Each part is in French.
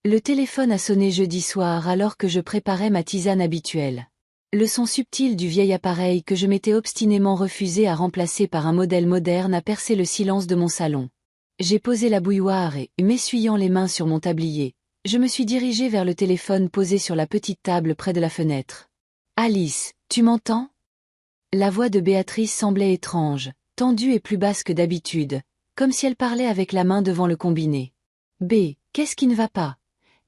Le téléphone a sonné jeudi soir alors que je préparais ma tisane habituelle. Le son subtil du vieil appareil que je m'étais obstinément refusé à remplacer par un modèle moderne a percé le silence de mon salon. J'ai posé la bouilloire et, m'essuyant les mains sur mon tablier, je me suis dirigée vers le téléphone posé sur la petite table près de la fenêtre. « Alice, tu m'entends ?» La voix de Béatrice semblait étrange, tendue et plus basse que d'habitude, comme si elle parlait avec la main devant le combiné. « B, qu'est-ce qui ne va pas ?»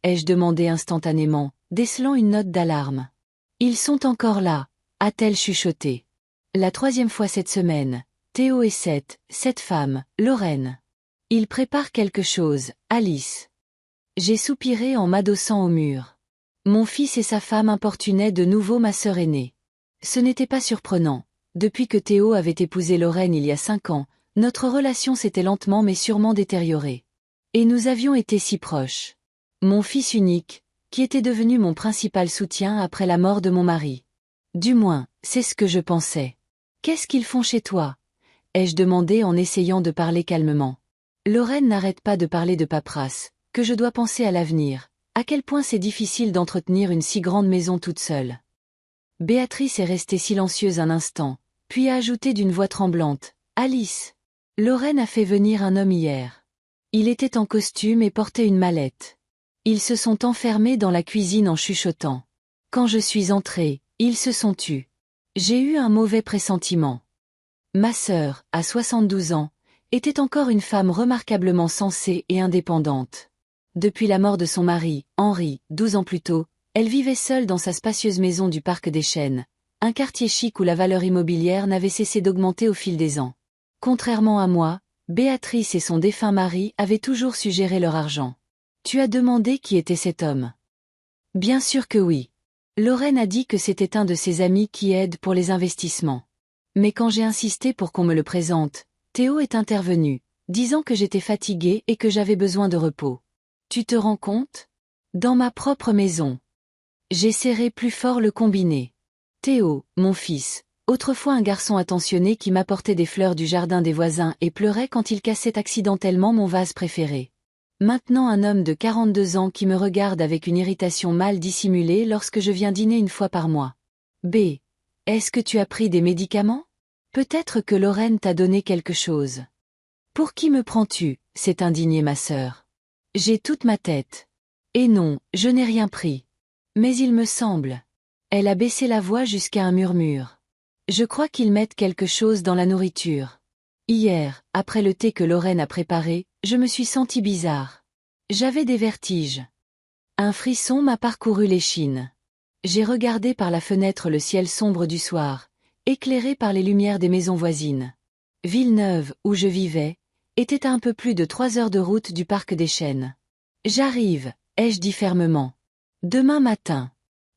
ai-je demandé instantanément, décelant une note d'alarme. « Ils sont encore là », a-t-elle chuchoté. La 3e fois cette semaine, Théo et cette femme, Lorraine. Ils préparent quelque chose, Alice. J'ai soupiré en m'adossant au mur. Mon fils et sa femme importunaient de nouveau ma sœur aînée. Ce n'était pas surprenant. Depuis que Théo avait épousé Lorraine il y a 5 ans, notre relation s'était lentement mais sûrement détériorée. Et nous avions été si proches. Mon fils unique, qui était devenu mon principal soutien après la mort de mon mari. Du moins, c'est ce que je pensais. « Qu'est-ce qu'ils font chez toi ?» ai-je demandé en essayant de parler calmement. Lorraine n'arrête pas de parler de paperasse, que je dois penser à l'avenir, à quel point c'est difficile d'entretenir une si grande maison toute seule. Béatrice est restée silencieuse un instant, puis a ajouté d'une voix tremblante, « Alice, Lorraine a fait venir un homme hier. Il était en costume et portait une mallette. Ils se sont enfermés dans la cuisine en chuchotant. Quand je suis entrée, ils se sont tus. J'ai eu un mauvais pressentiment. » Ma sœur, à 72 ans, était encore une femme remarquablement sensée et indépendante. Depuis la mort de son mari, Henri, 12 ans plus tôt, elle vivait seule dans sa spacieuse maison du Parc des Chênes, un quartier chic où la valeur immobilière n'avait cessé d'augmenter au fil des ans. Contrairement à moi, Béatrice et son défunt mari avaient toujours su gérer leur argent. « Tu as demandé qui était cet homme ?» « Bien sûr que oui. Lorraine a dit que c'était un de ses amis qui aide pour les investissements. Mais quand j'ai insisté pour qu'on me le présente, Théo est intervenu, disant que j'étais fatiguée et que j'avais besoin de repos. Tu te rends compte ? Dans ma propre maison. » J'ai serré plus fort le combiné. Théo, mon fils, autrefois un garçon attentionné qui m'apportait des fleurs du jardin des voisins et pleurait quand il cassait accidentellement mon vase préféré. Maintenant un homme de 42 ans qui me regarde avec une irritation mal dissimulée lorsque je viens dîner une fois par mois. B. Est-ce que tu as pris des médicaments ? Peut-être que Lorraine t'a donné quelque chose. Pour qui me prends-tu ? S'est indignée ma sœur. J'ai toute ma tête. Et non, je n'ai rien pris. Mais il me semble. Elle a baissé la voix jusqu'à un murmure. Je crois qu'ils mettent quelque chose dans la nourriture. Hier, après le thé que Lorraine a préparé, je me suis sentie bizarre. J'avais des vertiges. Un frisson m'a parcouru l'échine. J'ai regardé par la fenêtre le ciel sombre du soir, éclairé par les lumières des maisons voisines. Villeneuve, où je vivais, était à un peu plus de 3 heures de route du Parc des Chênes. J'arrive, ai-je dit fermement. Demain matin.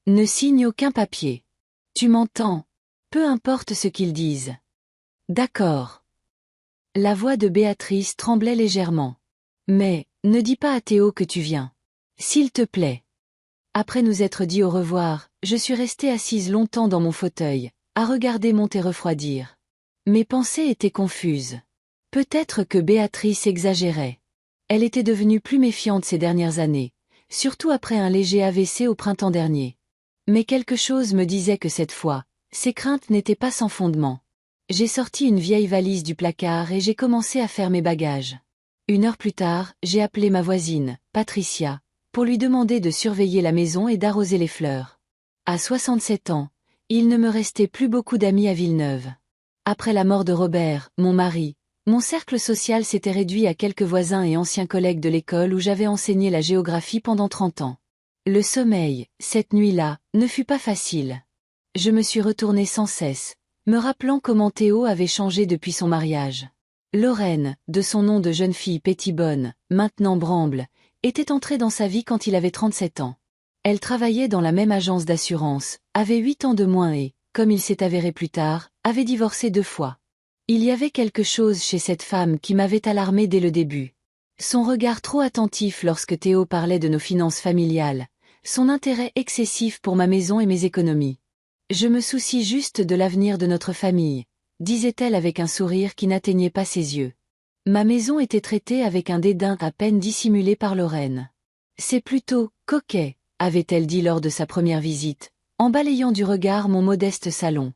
Ne signe aucun papier. Tu m'entends ? Peu importe ce qu'ils disent. D'accord. La voix de Béatrice tremblait légèrement. Mais, ne dis pas à Théo que tu viens. S'il te plaît. Après nous être dit au revoir, je suis restée assise longtemps dans mon fauteuil, à regarder monter refroidir. Mes pensées étaient confuses. Peut-être que Béatrice exagérait. Elle était devenue plus méfiante ces dernières années, surtout après un léger AVC au printemps dernier. Mais quelque chose me disait que cette fois, ses craintes n'étaient pas sans fondement. J'ai sorti une vieille valise du placard et j'ai commencé à faire mes bagages. 1 heure plus tard, j'ai appelé ma voisine, Patricia, pour lui demander de surveiller la maison et d'arroser les fleurs. À 67 ans, il ne me restait plus beaucoup d'amis à Villeneuve. Après la mort de Robert, mon mari, mon cercle social s'était réduit à quelques voisins et anciens collègues de l'école où j'avais enseigné la géographie pendant 30 ans. Le sommeil, cette nuit-là, ne fut pas facile. Je me suis retournée sans cesse, me rappelant comment Théo avait changé depuis son mariage. Lorraine, de son nom de jeune fille pétibonne, maintenant Bramble, était entrée dans sa vie quand il avait 37 ans. Elle travaillait dans la même agence d'assurance, avait 8 ans de moins et, comme il s'est avéré plus tard, avait divorcé 2 fois. Il y avait quelque chose chez cette femme qui m'avait alarmée dès le début. Son regard trop attentif lorsque Théo parlait de nos finances familiales, son intérêt excessif pour ma maison et mes économies. Je me soucie juste de l'avenir de notre famille, disait-elle avec un sourire qui n'atteignait pas ses yeux. Ma maison était traitée avec un dédain à peine dissimulé par Lorraine. C'est plutôt coquet, avait-elle dit lors de sa première visite, en balayant du regard mon modeste salon.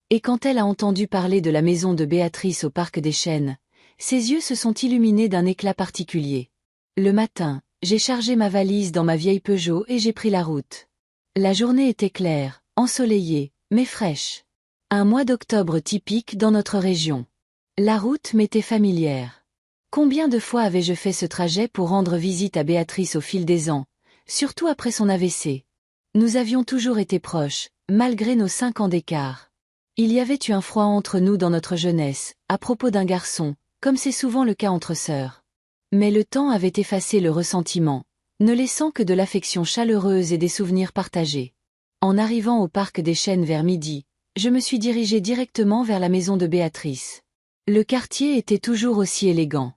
Et quand elle a entendu parler de la maison de Béatrice au Parc des Chênes, ses yeux se sont illuminés d'un éclat particulier. Le matin, j'ai chargé ma valise dans ma vieille Peugeot et j'ai pris la route. La journée était claire, ensoleillée, mais fraîche. Un mois d'octobre typique dans notre région. La route m'était familière. Combien de fois avais-je fait ce trajet pour rendre visite à Béatrice au fil des ans, surtout après son AVC. Nous avions toujours été proches, malgré nos 5 ans d'écart. Il y avait eu un froid entre nous dans notre jeunesse, à propos d'un garçon, comme c'est souvent le cas entre sœurs. Mais le temps avait effacé le ressentiment, ne laissant que de l'affection chaleureuse et des souvenirs partagés. En arrivant au Parc des Chênes vers midi, je me suis dirigée directement vers la maison de Béatrice. Le quartier était toujours aussi élégant.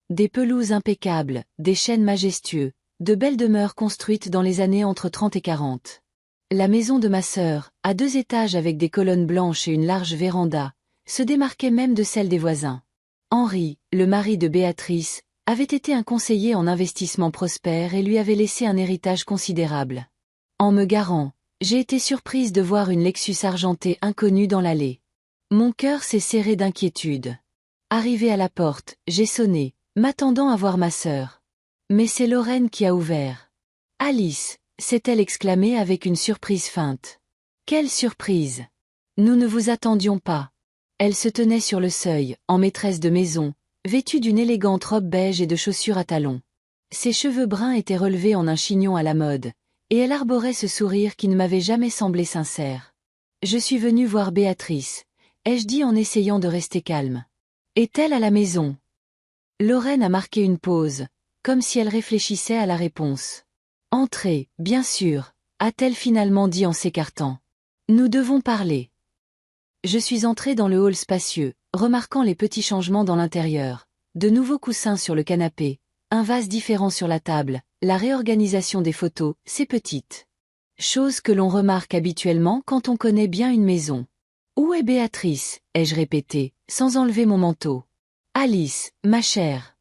Des pelouses impeccables, des chênes majestueux, de belles demeures construites dans les années entre 30 et 40. La maison de ma sœur, à 2 étages avec des colonnes blanches et une large véranda, se démarquait même de celle des voisins. Henri, le mari de Béatrice, avait été un conseiller en investissement prospère et lui avait laissé un héritage considérable. En me garant, j'ai été surprise de voir une Lexus argentée inconnue dans l'allée. Mon cœur s'est serré d'inquiétude. Arrivée à la porte, j'ai sonné, m'attendant à voir ma sœur. Mais c'est Lorraine qui a ouvert. « Alice !» s'est-elle exclamée avec une surprise feinte. « Quelle surprise ! Nous ne vous attendions pas. » Elle se tenait sur le seuil, en maîtresse de maison, vêtue d'une élégante robe beige et de chaussures à talons. Ses cheveux bruns étaient relevés en un chignon à la mode, et elle arborait ce sourire qui ne m'avait jamais semblé sincère. « Je suis venue voir Béatrice », ai-je dit en essayant de rester calme. « Est-elle à la maison ?» Lorraine a marqué une pause, comme si elle réfléchissait à la réponse. « Entrez, bien sûr », a-t-elle finalement dit en s'écartant. « Nous devons parler. » Je suis entrée dans le hall spacieux, remarquant les petits changements dans l'intérieur. De nouveaux coussins sur le canapé, un vase différent sur la table, la réorganisation des photos, ces petites choses que l'on remarque habituellement quand on connaît bien une maison. « Où est Béatrice ?» ai-je répété, sans enlever mon manteau. « Alice, ma chère. »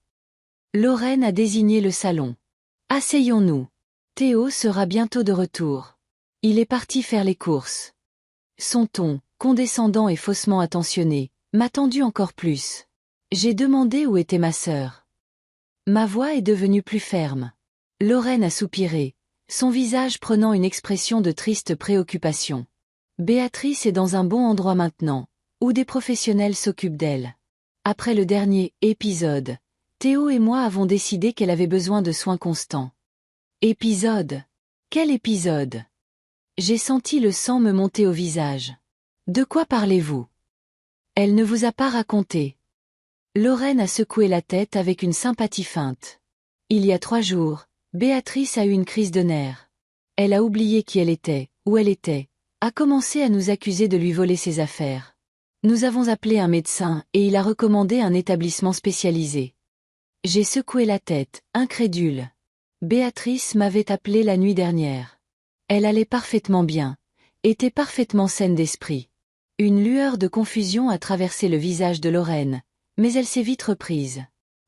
Lorraine a désigné le salon. « Asseyons-nous. Théo sera bientôt de retour. Il est parti faire les courses. » Son ton, condescendant et faussement attentionné, m'a tendu encore plus. J'ai demandé où était ma sœur. Ma voix est devenue plus ferme. Lorraine a soupiré, son visage prenant une expression de triste préoccupation. Béatrice est dans un bon endroit maintenant, où des professionnels s'occupent d'elle. Après le dernier épisode, Théo et moi avons décidé qu'elle avait besoin de soins constants. Épisode ? Quel épisode ? J'ai senti le sang me monter au visage. De quoi parlez-vous ? Elle ne vous a pas raconté. Lorraine a secoué la tête avec une sympathie feinte. Il y a 3 jours, Béatrice a eu une crise de nerfs. Elle a oublié qui elle était, où elle était, a commencé à nous accuser de lui voler ses affaires. Nous avons appelé un médecin et il a recommandé un établissement spécialisé. J'ai secoué la tête, incrédule. Béatrice m'avait appelé la nuit dernière. Elle allait parfaitement bien, était parfaitement saine d'esprit. Une lueur de confusion a traversé le visage de Lorraine, mais elle s'est vite reprise.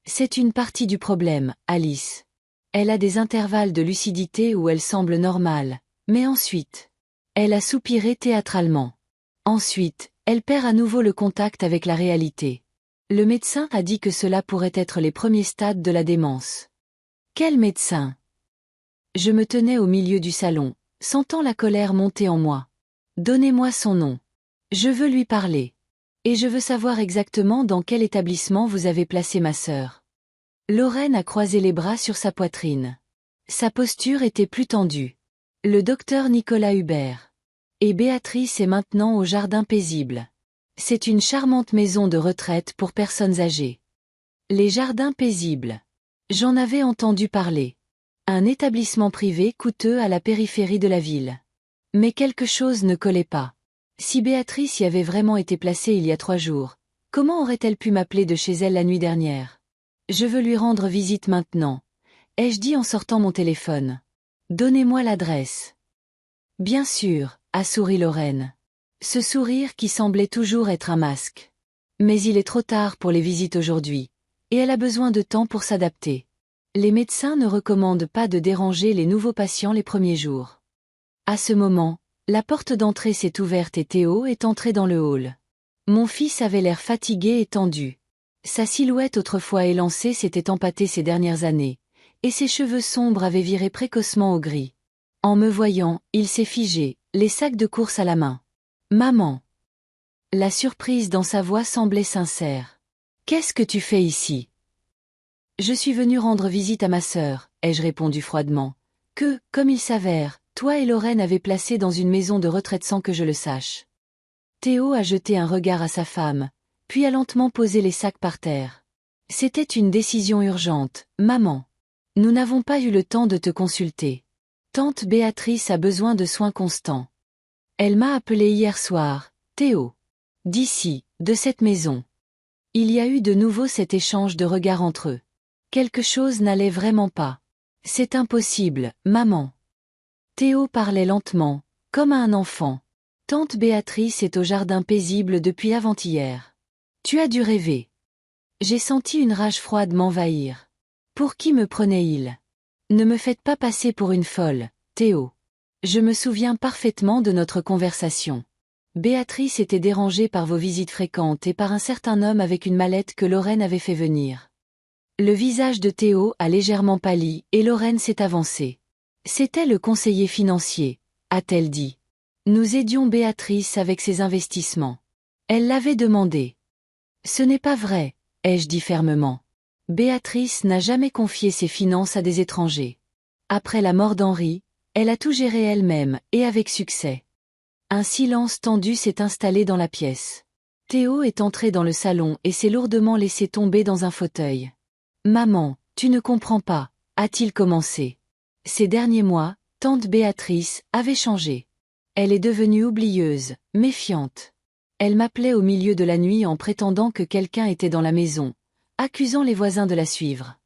C'est une partie du problème, Alice. Elle a des intervalles de lucidité où elle semble normale, mais ensuite... Elle a soupiré théâtralement. Ensuite, elle perd à nouveau le contact avec la réalité. Le médecin a dit que cela pourrait être les premiers stades de la démence. Quel médecin ? Je me tenais au milieu du salon, sentant la colère monter en moi. Donnez-moi son nom. Je veux lui parler. Et je veux savoir exactement dans quel établissement vous avez placé ma sœur. Lorraine a croisé les bras sur sa poitrine. Sa posture était plus tendue. Le docteur Nicolas Hubert. Et Béatrice est maintenant au Jardin Paisible. C'est une charmante maison de retraite pour personnes âgées. Les Jardins Paisibles. J'en avais entendu parler. Un établissement privé coûteux à la périphérie de la ville. Mais quelque chose ne collait pas. Si Béatrice y avait vraiment été placée il y a 3 jours, comment aurait-elle pu m'appeler de chez elle la nuit dernière ? Je veux lui rendre visite maintenant, ai-je dit en sortant mon téléphone. Donnez-moi l'adresse. Bien sûr, a souri Lorraine. Ce sourire qui semblait toujours être un masque. Mais il est trop tard pour les visites aujourd'hui, et elle a besoin de temps pour s'adapter. Les médecins ne recommandent pas de déranger les nouveaux patients les premiers jours. À ce moment, la porte d'entrée s'est ouverte et Théo est entré dans le hall. Mon fils avait l'air fatigué et tendu. Sa silhouette autrefois élancée s'était empâtée ces dernières années, et ses cheveux sombres avaient viré précocement au gris. En me voyant, il s'est figé, les sacs de course à la main. « Maman !» La surprise dans sa voix semblait sincère. « Qu'est-ce que tu fais ici ?» « Je suis venu rendre visite à ma sœur, ai-je répondu froidement, que, comme il s'avère, toi et Lorraine avez placé dans une maison de retraite sans que je le sache. » Théo a jeté un regard à sa femme, puis a lentement posé les sacs par terre. « C'était une décision urgente, maman. Nous n'avons pas eu le temps de te consulter. Tante Béatrice a besoin de soins constants. Elle m'a appelé hier soir, Théo. D'ici, de cette maison. » Il y a eu de nouveau cet échange de regards entre eux. Quelque chose n'allait vraiment pas. « C'est impossible, maman. » Théo parlait lentement, comme à un enfant. « Tante Béatrice est au jardin paisible depuis avant-hier. Tu as dû rêver. » J'ai senti une rage froide m'envahir. Pour qui me prenait-il? Ne me faites pas passer pour une folle, Théo. Je me souviens parfaitement de notre conversation. Béatrice était dérangée par vos visites fréquentes et par un certain homme avec une mallette que Lorraine avait fait venir. Le visage de Théo a légèrement pâli et Lorraine s'est avancée. C'était le conseiller financier, a-t-elle dit. Nous aidions Béatrice avec ses investissements. Elle l'avait demandé. Ce n'est pas vrai, ai-je dit fermement. Béatrice n'a jamais confié ses finances à des étrangers. Après la mort d'Henri, elle a tout géré elle-même, et avec succès. Un silence tendu s'est installé dans la pièce. Théo est entré dans le salon et s'est lourdement laissé tomber dans un fauteuil. « Maman, tu ne comprends pas, a-t-il commencé. Ces derniers mois, tante Béatrice avait changé. Elle est devenue oublieuse, méfiante. Elle m'appelait au milieu de la nuit en prétendant que quelqu'un était dans la maison, accusant les voisins de la suivre.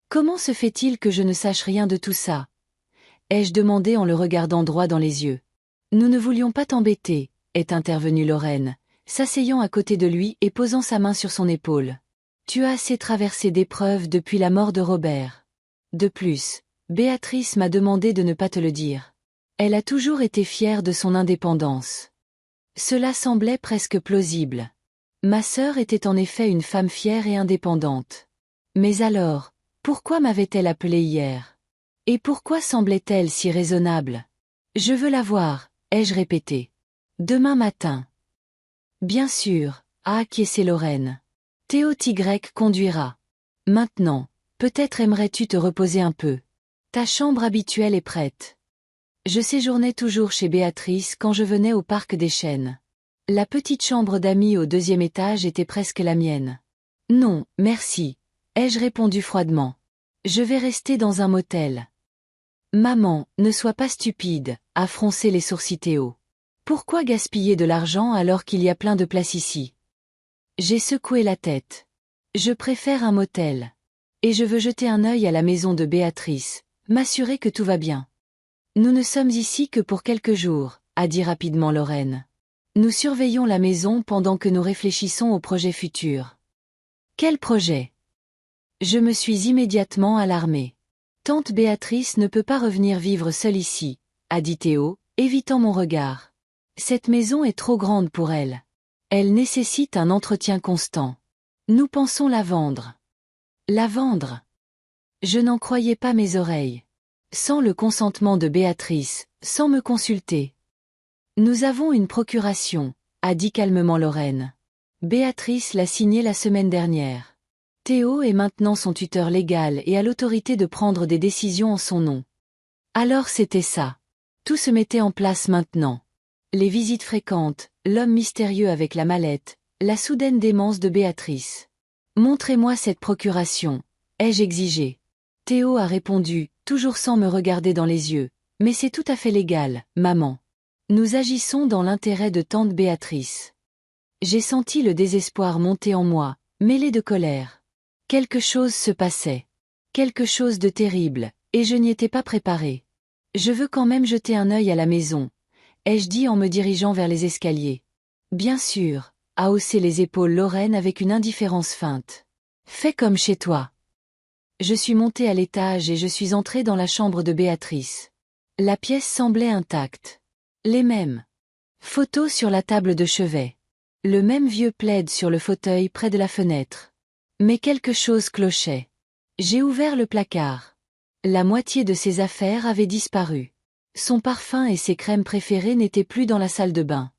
Comment se fait-il que je ne sache rien de tout ça? Ai-je demandé en le regardant droit dans les yeux. Nous ne voulions pas t'embêter, est intervenue Lorraine, s'asseyant à côté de lui et posant sa main sur son épaule. Tu as assez traversé d'épreuves depuis la mort de Robert. De plus, Béatrice m'a demandé de ne pas te le dire. Elle a toujours été fière de son indépendance. Cela semblait presque plausible. Ma sœur était en effet une femme fière et indépendante. Mais alors, pourquoi m'avait-elle appelé hier? Et pourquoi semblait-elle si raisonnable? Je veux la voir, ai-je répété. Demain matin. Bien sûr, a acquiescé Lorraine. Théo Tigrec conduira. Maintenant, peut-être aimerais-tu te reposer un peu. Ta chambre habituelle est prête. Je séjournais toujours chez Béatrice quand je venais au parc des Chênes. La petite chambre d'amis au 2e étage était presque la mienne. Non, merci, ai-je répondu froidement. Je vais rester dans un motel. Maman, ne sois pas stupide, a froncé les sourcils Théo. Pourquoi gaspiller de l'argent alors qu'il y a plein de places ici? J'ai secoué la tête. Je préfère un motel. Et je veux jeter un œil à la maison de Béatrice, m'assurer que tout va bien. Nous ne sommes ici que pour quelques jours, a dit rapidement Lorraine. Nous surveillons la maison pendant que nous réfléchissons au projet futur. Quel projet? Je me suis immédiatement alarmée. Tante Béatrice ne peut pas revenir vivre seule ici, a dit Théo, évitant mon regard. Cette maison est trop grande pour elle. Elle nécessite un entretien constant. Nous pensons la vendre. La vendre? Je n'en croyais pas mes oreilles. Sans le consentement de Béatrice, sans me consulter. Nous avons une procuration, a dit calmement Lorraine. Béatrice l'a signée la semaine dernière. Théo est maintenant son tuteur légal et a l'autorité de prendre des décisions en son nom. Alors c'était ça. Tout se mettait en place maintenant. Les visites fréquentes, l'homme mystérieux avec la mallette, la soudaine démence de Béatrice. Montrez-moi cette procuration, ai-je exigé. Théo a répondu, toujours sans me regarder dans les yeux, mais c'est tout à fait légal, maman. Nous agissons dans l'intérêt de tante Béatrice. J'ai senti le désespoir monter en moi, mêlé de colère. Quelque chose se passait. Quelque chose de terrible, et je n'y étais pas préparée. Je veux quand même jeter un œil à la maison, ai-je dit en me dirigeant vers les escaliers. Bien sûr, a haussé les épaules Lorraine avec une indifférence feinte. Fais comme chez toi. Je suis montée à l'étage et je suis entrée dans la chambre de Béatrice. La pièce semblait intacte. Les mêmes photos sur la table de chevet. Le même vieux plaid sur le fauteuil près de la fenêtre. Mais quelque chose clochait. J'ai ouvert le placard. La moitié de ses affaires avait disparu. Son parfum et ses crèmes préférées n'étaient plus dans la salle de bain.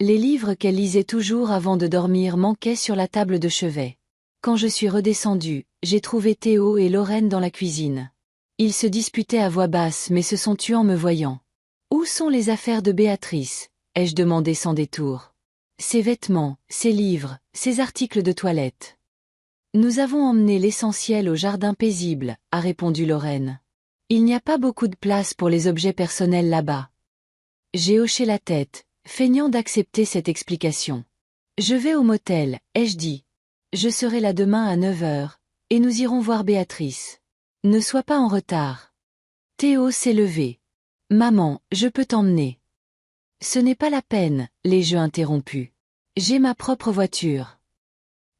Les livres qu'elle lisait toujours avant de dormir manquaient sur la table de chevet. Quand je suis redescendue, j'ai trouvé Théo et Lorraine dans la cuisine. Ils se disputaient à voix basse mais se sont tus en me voyant. « Où sont les affaires de Béatrice ?» ai-je demandé sans détour. « Ses vêtements, ses livres, ses articles de toilette. » « Nous avons emmené l'essentiel au jardin paisible, » a répondu Lorraine. « Il n'y a pas beaucoup de place pour les objets personnels là-bas. » J'ai hoché la tête, feignant d'accepter cette explication. « Je vais au motel, » ai-je dit. « Je serai là demain à 9 heures, et nous irons voir Béatrice. Ne sois pas en retard. » Théo s'est levé. « Maman, je peux t'emmener. » « Ce n'est pas la peine, » l'ai-je interrompu. « J'ai ma propre voiture. »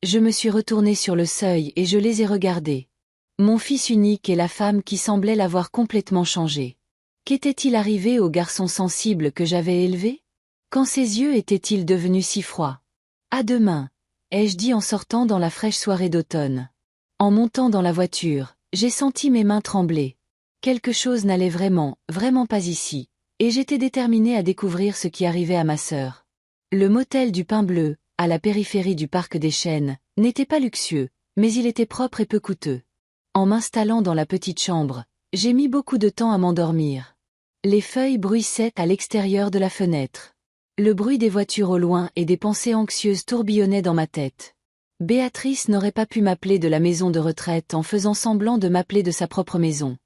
Je me suis retournée sur le seuil et je les ai regardés. Mon fils unique et la femme qui semblait l'avoir complètement changé. Qu'était-il arrivé au garçon sensible que j'avais élevé? Quand ses yeux étaient-ils devenus si froids? « À demain, » ai-je dit en sortant dans la fraîche soirée d'automne. En montant dans la voiture, j'ai senti mes mains trembler. Quelque chose n'allait vraiment, vraiment pas ici, et j'étais déterminée à découvrir ce qui arrivait à ma sœur. Le motel du Pin Bleu, à la périphérie du parc des Chênes, n'était pas luxueux, mais il était propre et peu coûteux. En m'installant dans la petite chambre, j'ai mis beaucoup de temps à m'endormir. Les feuilles bruissaient à l'extérieur de la fenêtre. Le bruit des voitures au loin et des pensées anxieuses tourbillonnaient dans ma tête. Béatrice n'aurait pas pu m'appeler de la maison de retraite en faisant semblant de m'appeler de sa propre maison.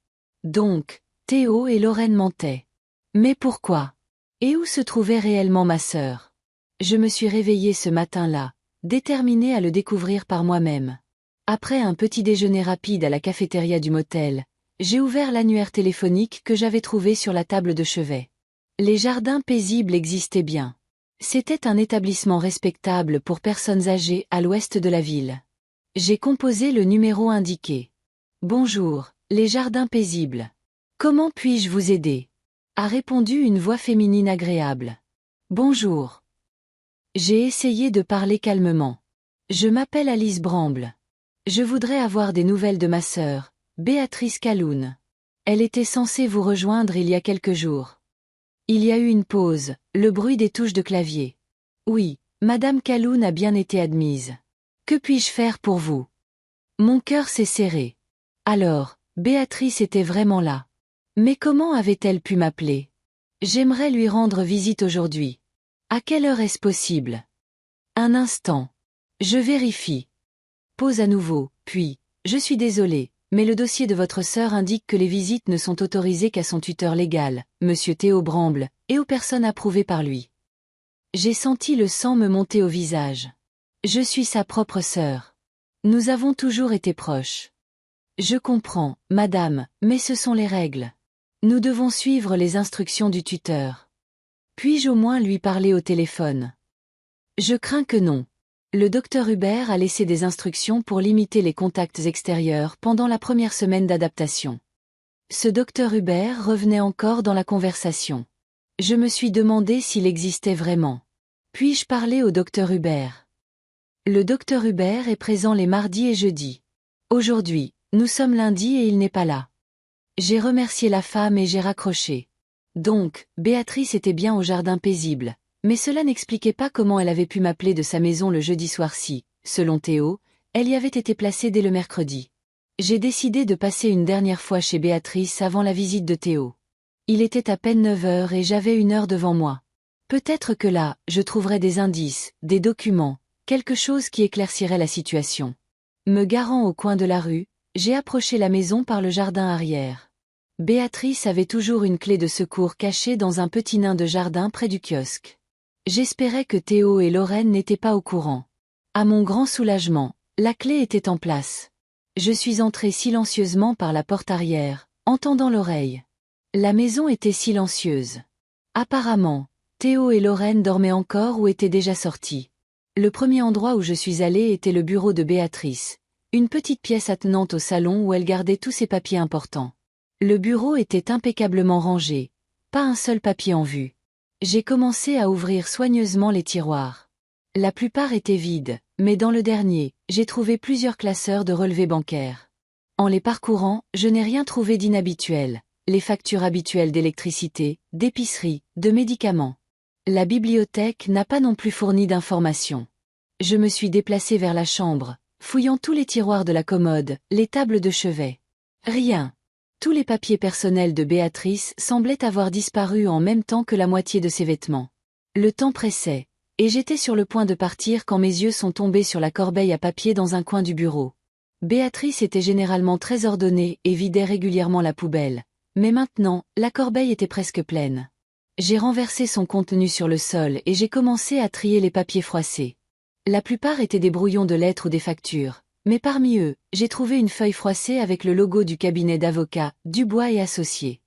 Donc, Théo et Lorraine mentaient. Mais pourquoi? Et où se trouvait réellement ma sœur? Je me suis réveillée ce matin-là, déterminée à le découvrir par moi-même. Après un petit déjeuner rapide à la cafétéria du motel, j'ai ouvert l'annuaire téléphonique que j'avais trouvé sur la table de chevet. Les jardins paisibles existaient bien. C'était un établissement respectable pour personnes âgées à l'ouest de la ville. J'ai composé le numéro indiqué. « Bonjour, les jardins paisibles. Comment puis-je vous aider ?» a répondu une voix féminine agréable. « Bonjour. » J'ai essayé de parler calmement. « Je m'appelle Alice Bramble. Je voudrais avoir des nouvelles de ma sœur, Béatrice Calhoun. Elle était censée vous rejoindre il y a quelques jours. » Il y a eu une pause, le bruit des touches de clavier. « Oui, Madame Calhoun a bien été admise. Que puis-je faire pour vous ?» Mon cœur s'est serré. Alors, Béatrice était vraiment là. Mais comment avait-elle pu m'appeler? J'aimerais lui rendre visite aujourd'hui. À quelle heure est-ce possible? Un instant. Je vérifie. Pause à nouveau, puis, je suis désolée, mais le dossier de votre sœur indique que les visites ne sont autorisées qu'à son tuteur légal, Monsieur Théo Bramble, et aux personnes approuvées par lui. J'ai senti le sang me monter au visage. Je suis sa propre sœur. Nous avons toujours été proches. Je comprends, madame, mais ce sont les règles. Nous devons suivre les instructions du tuteur. Puis-je au moins lui parler au téléphone? Je crains que non. Le docteur Hubert a laissé des instructions pour limiter les contacts extérieurs pendant la première semaine d'adaptation. Ce docteur Hubert revenait encore dans la conversation. Je me suis demandé s'il existait vraiment. Puis-je parler au docteur Hubert? Le docteur Hubert est présent les mardis et jeudis. Aujourd'hui, nous sommes lundi et il n'est pas là. J'ai remercié la femme et j'ai raccroché. Donc, Béatrice était bien au jardin paisible, mais cela n'expliquait pas comment elle avait pu m'appeler de sa maison le jeudi soir si, selon Théo, elle y avait été placée dès le mercredi. J'ai décidé de passer une dernière fois chez Béatrice avant la visite de Théo. Il était à peine 9 heures et j'avais 1 heure devant moi. Peut-être que là, je trouverais des indices, des documents, quelque chose qui éclaircirait la situation. Me garant au coin de la rue, j'ai approché la maison par le jardin arrière. Béatrice avait toujours une clé de secours cachée dans un petit nain de jardin près du kiosque. J'espérais que Théo et Lorraine n'étaient pas au courant. À mon grand soulagement, la clé était en place. Je suis entrée silencieusement par la porte arrière, entendant l'oreille. La maison était silencieuse. Apparemment, Théo et Lorraine dormaient encore ou étaient déjà sortis. Le premier endroit où je suis allée était le bureau de Béatrice, une petite pièce attenante au salon où elle gardait tous ses papiers importants. Le bureau était impeccablement rangé, pas un seul papier en vue. J'ai commencé à ouvrir soigneusement les tiroirs. La plupart étaient vides, mais dans le dernier, j'ai trouvé plusieurs classeurs de relevés bancaires. En les parcourant, je n'ai rien trouvé d'inhabituel. Les factures habituelles d'électricité, d'épicerie, de médicaments. La bibliothèque n'a pas non plus fourni d'informations. Je me suis déplacée vers la chambre, fouillant tous les tiroirs de la commode, les tables de chevet. Rien. Tous les papiers personnels de Béatrice semblaient avoir disparu en même temps que la moitié de ses vêtements. Le temps pressait, et j'étais sur le point de partir quand mes yeux sont tombés sur la corbeille à papier dans un coin du bureau. Béatrice était généralement très ordonnée et vidait régulièrement la poubelle, mais maintenant, la corbeille était presque pleine. J'ai renversé son contenu sur le sol et j'ai commencé à trier les papiers froissés. La plupart étaient des brouillons de lettres ou des factures, mais parmi eux, j'ai trouvé une feuille froissée avec le logo du cabinet d'avocats, Dubois et Associés.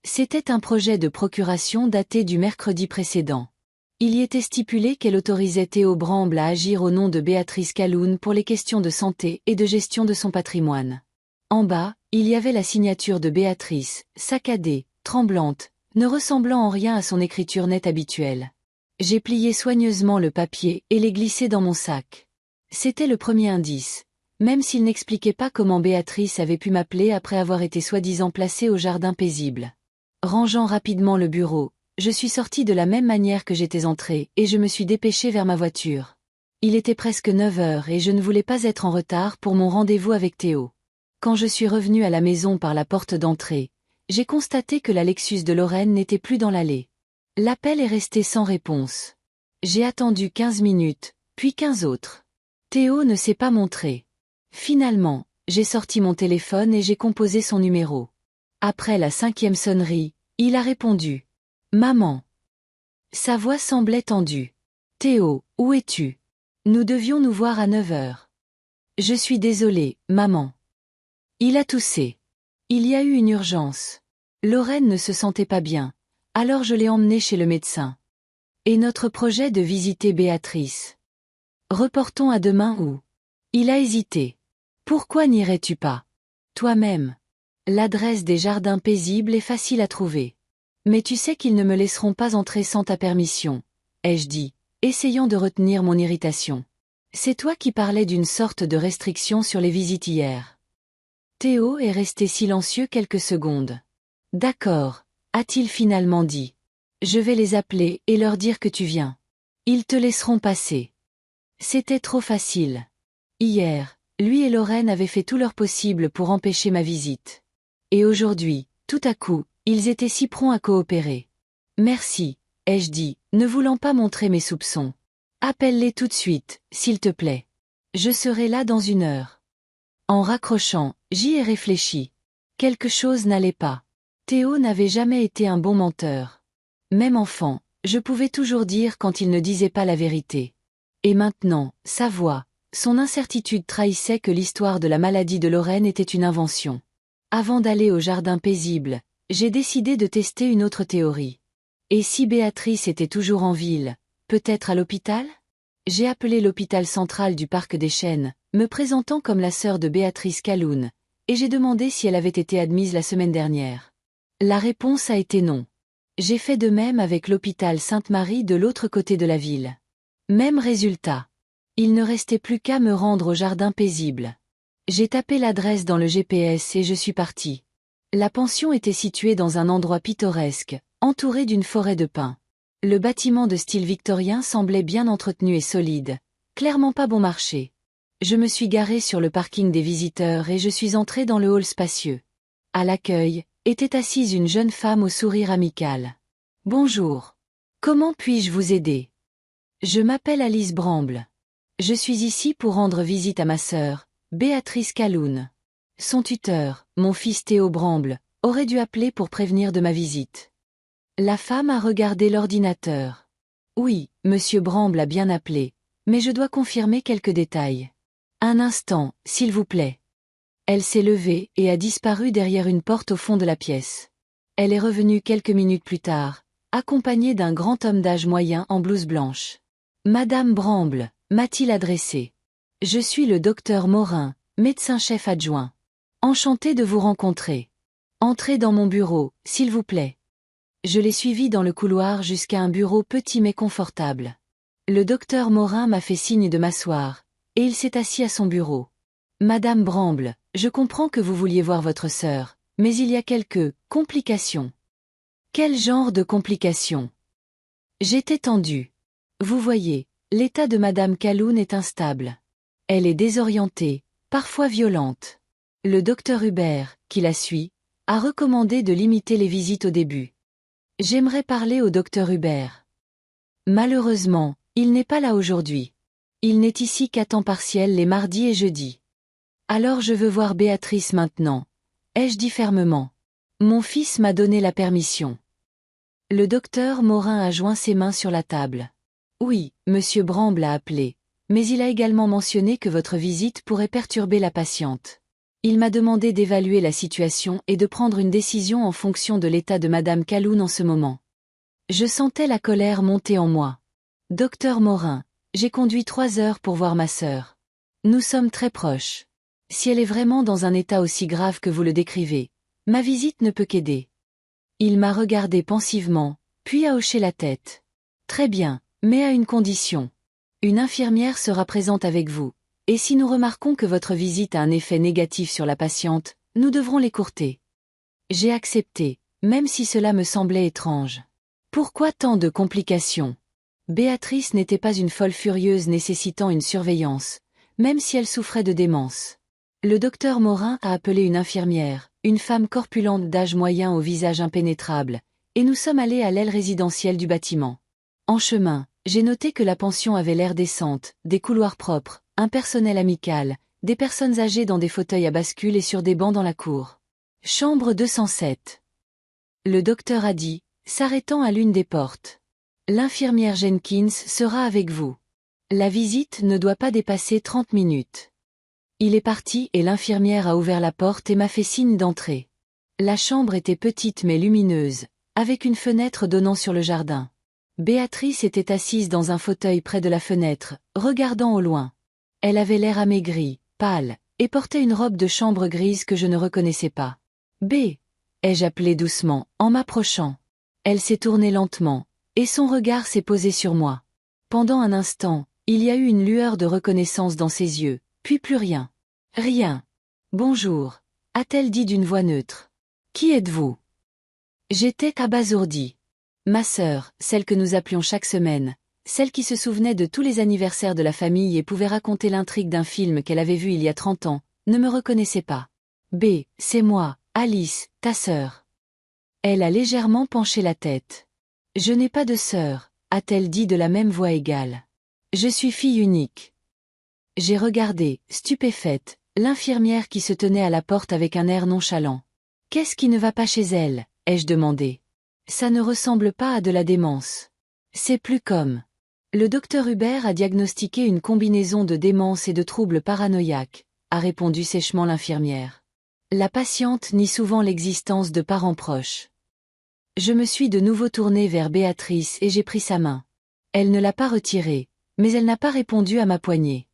C'était un projet de procuration daté du mercredi précédent. Il y était stipulé qu'elle autorisait Théo Bramble à agir au nom de Béatrice Calhoun pour les questions de santé et de gestion de son patrimoine. En bas, il y avait la signature de Béatrice, saccadée, tremblante, ne ressemblant en rien à son écriture nette habituelle. J'ai plié soigneusement le papier et l'ai glissé dans mon sac. C'était le premier indice, même s'il n'expliquait pas comment Béatrice avait pu m'appeler après avoir été soi-disant placée au jardin paisible. Rangeant rapidement le bureau, je suis sortie de la même manière que j'étais entrée et je me suis dépêchée vers ma voiture. Il était presque 9 heures et je ne voulais pas être en retard pour mon rendez-vous avec Théo. Quand je suis revenue à la maison par la porte d'entrée, j'ai constaté que la Lexus de Lorraine n'était plus dans l'allée. L'appel est resté sans réponse. J'ai attendu 15 minutes, puis 15 autres. Théo ne s'est pas montré. Finalement, j'ai sorti mon téléphone et j'ai composé son numéro. Après la 5e sonnerie, il a répondu. Maman. Sa voix semblait tendue. Théo, où es-tu? Nous devions nous voir à 9 heures. Je suis désolée, maman. Il a toussé. Il y a eu une urgence. Lorraine ne se sentait pas bien, alors je l'ai emmenée chez le médecin. Et notre projet de visiter Béatrice? Reportons à demain ou? Il a hésité. Pourquoi n'irais-tu pas? Toi-même. L'adresse des jardins paisibles est facile à trouver. Mais tu sais qu'ils ne me laisseront pas entrer sans ta permission, ai-je dit, essayant de retenir mon irritation. C'est toi qui parlais d'une sorte de restriction sur les visites hier. Théo est resté silencieux quelques secondes. D'accord, a-t-il finalement dit. Je vais les appeler et leur dire que tu viens. Ils te laisseront passer. C'était trop facile. Hier, lui et Lorraine avaient fait tout leur possible pour empêcher ma visite. Et aujourd'hui, tout à coup, ils étaient si prompts à coopérer. Merci, ai-je dit, ne voulant pas montrer mes soupçons. Appelle-les tout de suite, s'il te plaît. Je serai là dans 1 heure. En raccrochant, j'y ai réfléchi. Quelque chose n'allait pas. Théo n'avait jamais été un bon menteur. Même enfant, je pouvais toujours dire quand il ne disait pas la vérité. Et maintenant, sa voix, son incertitude trahissait que l'histoire de la maladie de Lorraine était une invention. Avant d'aller au jardin paisible, j'ai décidé de tester une autre théorie. Et si Béatrice était toujours en ville, peut-être à l'hôpital? J'ai appelé l'hôpital central du Parc des Chênes, me présentant comme la sœur de Béatrice Calhoun, et j'ai demandé si elle avait été admise la semaine dernière. La réponse a été non. J'ai fait de même avec l'hôpital Sainte-Marie de l'autre côté de la ville. Même résultat. Il ne restait plus qu'à me rendre au jardin paisible. J'ai tapé l'adresse dans le GPS et je suis parti. La pension était située dans un endroit pittoresque, entouré d'une forêt de pins. Le bâtiment de style victorien semblait bien entretenu et solide, clairement pas bon marché. Je me suis garé sur le parking des visiteurs et je suis entré dans le hall spacieux. À l'accueil, était assise une jeune femme au sourire amical. « Bonjour. Comment puis-je vous aider? Je m'appelle Alice Bramble. Je suis ici pour rendre visite à ma sœur, Béatrice Calhoun. Son tuteur, mon fils Théo Bramble, aurait dû appeler pour prévenir de ma visite. » La femme a regardé l'ordinateur. « Oui, monsieur Bramble a bien appelé, mais je dois confirmer quelques détails. Un instant, s'il vous plaît. » Elle s'est levée et a disparu derrière une porte au fond de la pièce. Elle est revenue quelques minutes plus tard, accompagnée d'un grand homme d'âge moyen en blouse blanche. « Madame Bramble », m'a-t-il adressé. Je suis le docteur Morin, médecin-chef adjoint. Enchanté de vous rencontrer. Entrez dans mon bureau, s'il vous plaît. Je l'ai suivi dans le couloir jusqu'à un bureau petit mais confortable. Le docteur Morin m'a fait signe de m'asseoir, et il s'est assis à son bureau. Madame Bramble, je comprends que vous vouliez voir votre sœur, mais il y a quelques complications. Quel genre de complications? J'étais tendue. Vous voyez, l'état de Madame Calhoun est instable. Elle est désorientée, parfois violente. Le docteur Hubert, qui la suit, a recommandé de limiter les visites au début. J'aimerais parler au docteur Hubert. Malheureusement, il n'est pas là aujourd'hui. Il n'est ici qu'à temps partiel les mardis et jeudis. Alors je veux voir Béatrice maintenant, ai-je dit fermement. Mon fils m'a donné la permission. Le docteur Morin a joint ses mains sur la table. Oui, monsieur Bramble a appelé, mais il a également mentionné que votre visite pourrait perturber la patiente. Il m'a demandé d'évaluer la situation et de prendre une décision en fonction de l'état de Madame Calhoun en ce moment. Je sentais la colère monter en moi. Docteur Morin, j'ai conduit 3 heures pour voir ma sœur. Nous sommes très proches. Si elle est vraiment dans un état aussi grave que vous le décrivez, ma visite ne peut qu'aider. Il m'a regardé pensivement, puis a hoché la tête. Très bien, mais à une condition. Une infirmière sera présente avec vous, et si nous remarquons que votre visite a un effet négatif sur la patiente, nous devrons l'écourter. J'ai accepté, même si cela me semblait étrange. Pourquoi tant de complications? Béatrice n'était pas une folle furieuse nécessitant une surveillance, même si elle souffrait de démence. Le docteur Morin a appelé une infirmière, une femme corpulente d'âge moyen au visage impénétrable, et nous sommes allés à l'aile résidentielle du bâtiment. En chemin, j'ai noté que la pension avait l'air décente, des couloirs propres, un personnel amical, des personnes âgées dans des fauteuils à bascule et sur des bancs dans la cour. Chambre 207. Le docteur a dit, s'arrêtant à l'une des portes. L'infirmière Jenkins sera avec vous. La visite ne doit pas dépasser 30 minutes. Il est parti et l'infirmière a ouvert la porte et m'a fait signe d'entrer. La chambre était petite mais lumineuse, avec une fenêtre donnant sur le jardin. Béatrice était assise dans un fauteuil près de la fenêtre, regardant au loin. Elle avait l'air amaigrie, pâle, et portait une robe de chambre grise que je ne reconnaissais pas. B. Ai-je appelé doucement, en m'approchant. Elle s'est tournée lentement, et son regard s'est posé sur moi. Pendant un instant, il y a eu une lueur de reconnaissance dans ses yeux, puis plus rien. Rien. Bonjour, a-t-elle dit d'une voix neutre. Qui êtes-vous? J'étais abasourdie. Ma sœur, celle que nous appelions chaque semaine, celle qui se souvenait de tous les anniversaires de la famille et pouvait raconter l'intrigue d'un film qu'elle avait vu il y a 30 ans, ne me reconnaissait pas. B, c'est moi, Alice, ta sœur. Elle a légèrement penché la tête. Je n'ai pas de sœur, a-t-elle dit de la même voix égale. Je suis fille unique. J'ai regardé, stupéfaite, l'infirmière qui se tenait à la porte avec un air nonchalant. Qu'est-ce qui ne va pas chez elle, ai-je demandé. Ça ne ressemble pas à de la démence. C'est plus comme. Le docteur Hubert a diagnostiqué une combinaison de démence et de troubles paranoïaques, a répondu sèchement l'infirmière. La patiente nie souvent l'existence de parents proches. Je me suis de nouveau tournée vers Béatrice et j'ai pris sa main. Elle ne l'a pas retirée, mais elle n'a pas répondu à ma poignée.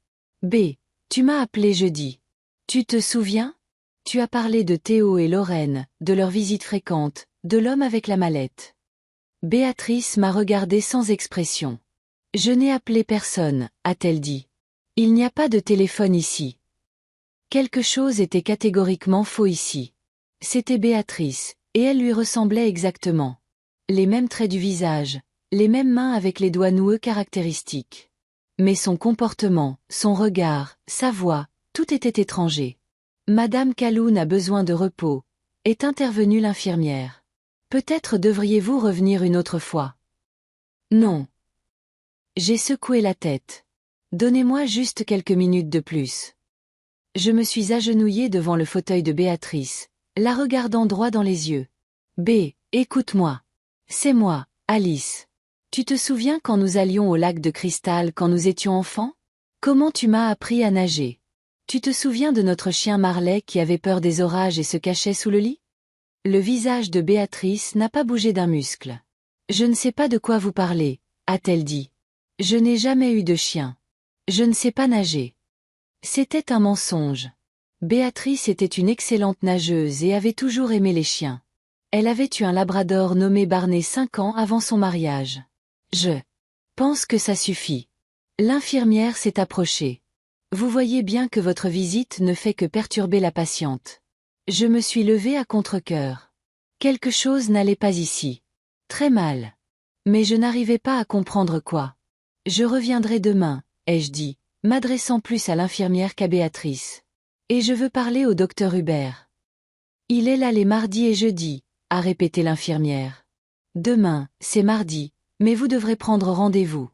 B. Tu m'as appelé jeudi. Tu te souviens? Tu as parlé de Théo et Lorraine, de leur visite fréquente, de l'homme avec la mallette. Béatrice m'a regardé sans expression. Je n'ai appelé personne, a-t-elle dit. Il n'y a pas de téléphone ici. Quelque chose était catégoriquement faux ici. C'était Béatrice, et elle lui ressemblait exactement. Les mêmes traits du visage, les mêmes mains avec les doigts noueux caractéristiques. Mais son comportement, son regard, sa voix, tout était étranger. Madame Calhoun a besoin de repos, est intervenue l'infirmière. Peut-être devriez-vous revenir une autre fois. Non. J'ai secoué la tête. Donnez-moi juste quelques minutes de plus. Je me suis agenouillée devant le fauteuil de Béatrice, la regardant droit dans les yeux. B, écoute-moi. C'est moi, Alice. Tu te souviens quand nous allions au lac de cristal quand nous étions enfants? Comment tu m'as appris à nager? Tu te souviens de notre chien Marley qui avait peur des orages et se cachait sous le lit? Le visage de Béatrice n'a pas bougé d'un muscle. Je ne sais pas de quoi vous parlez, a-t-elle dit. Je n'ai jamais eu de chien. Je ne sais pas nager. C'était un mensonge. Béatrice était une excellente nageuse et avait toujours aimé les chiens. Elle avait eu un labrador nommé Barney 5 ans avant son mariage. Je pense que ça suffit. L'infirmière s'est approchée. Vous voyez bien que votre visite ne fait que perturber la patiente. Je me suis levée à contre-cœur. Quelque chose n'allait pas ici. Très mal. Mais je n'arrivais pas à comprendre quoi. Je reviendrai demain, ai-je dit, m'adressant plus à l'infirmière qu'à Béatrice. Et je veux parler au docteur Hubert. Il est là les mardis et jeudis, a répété l'infirmière. Demain, c'est mardi, mais vous devrez prendre rendez-vous.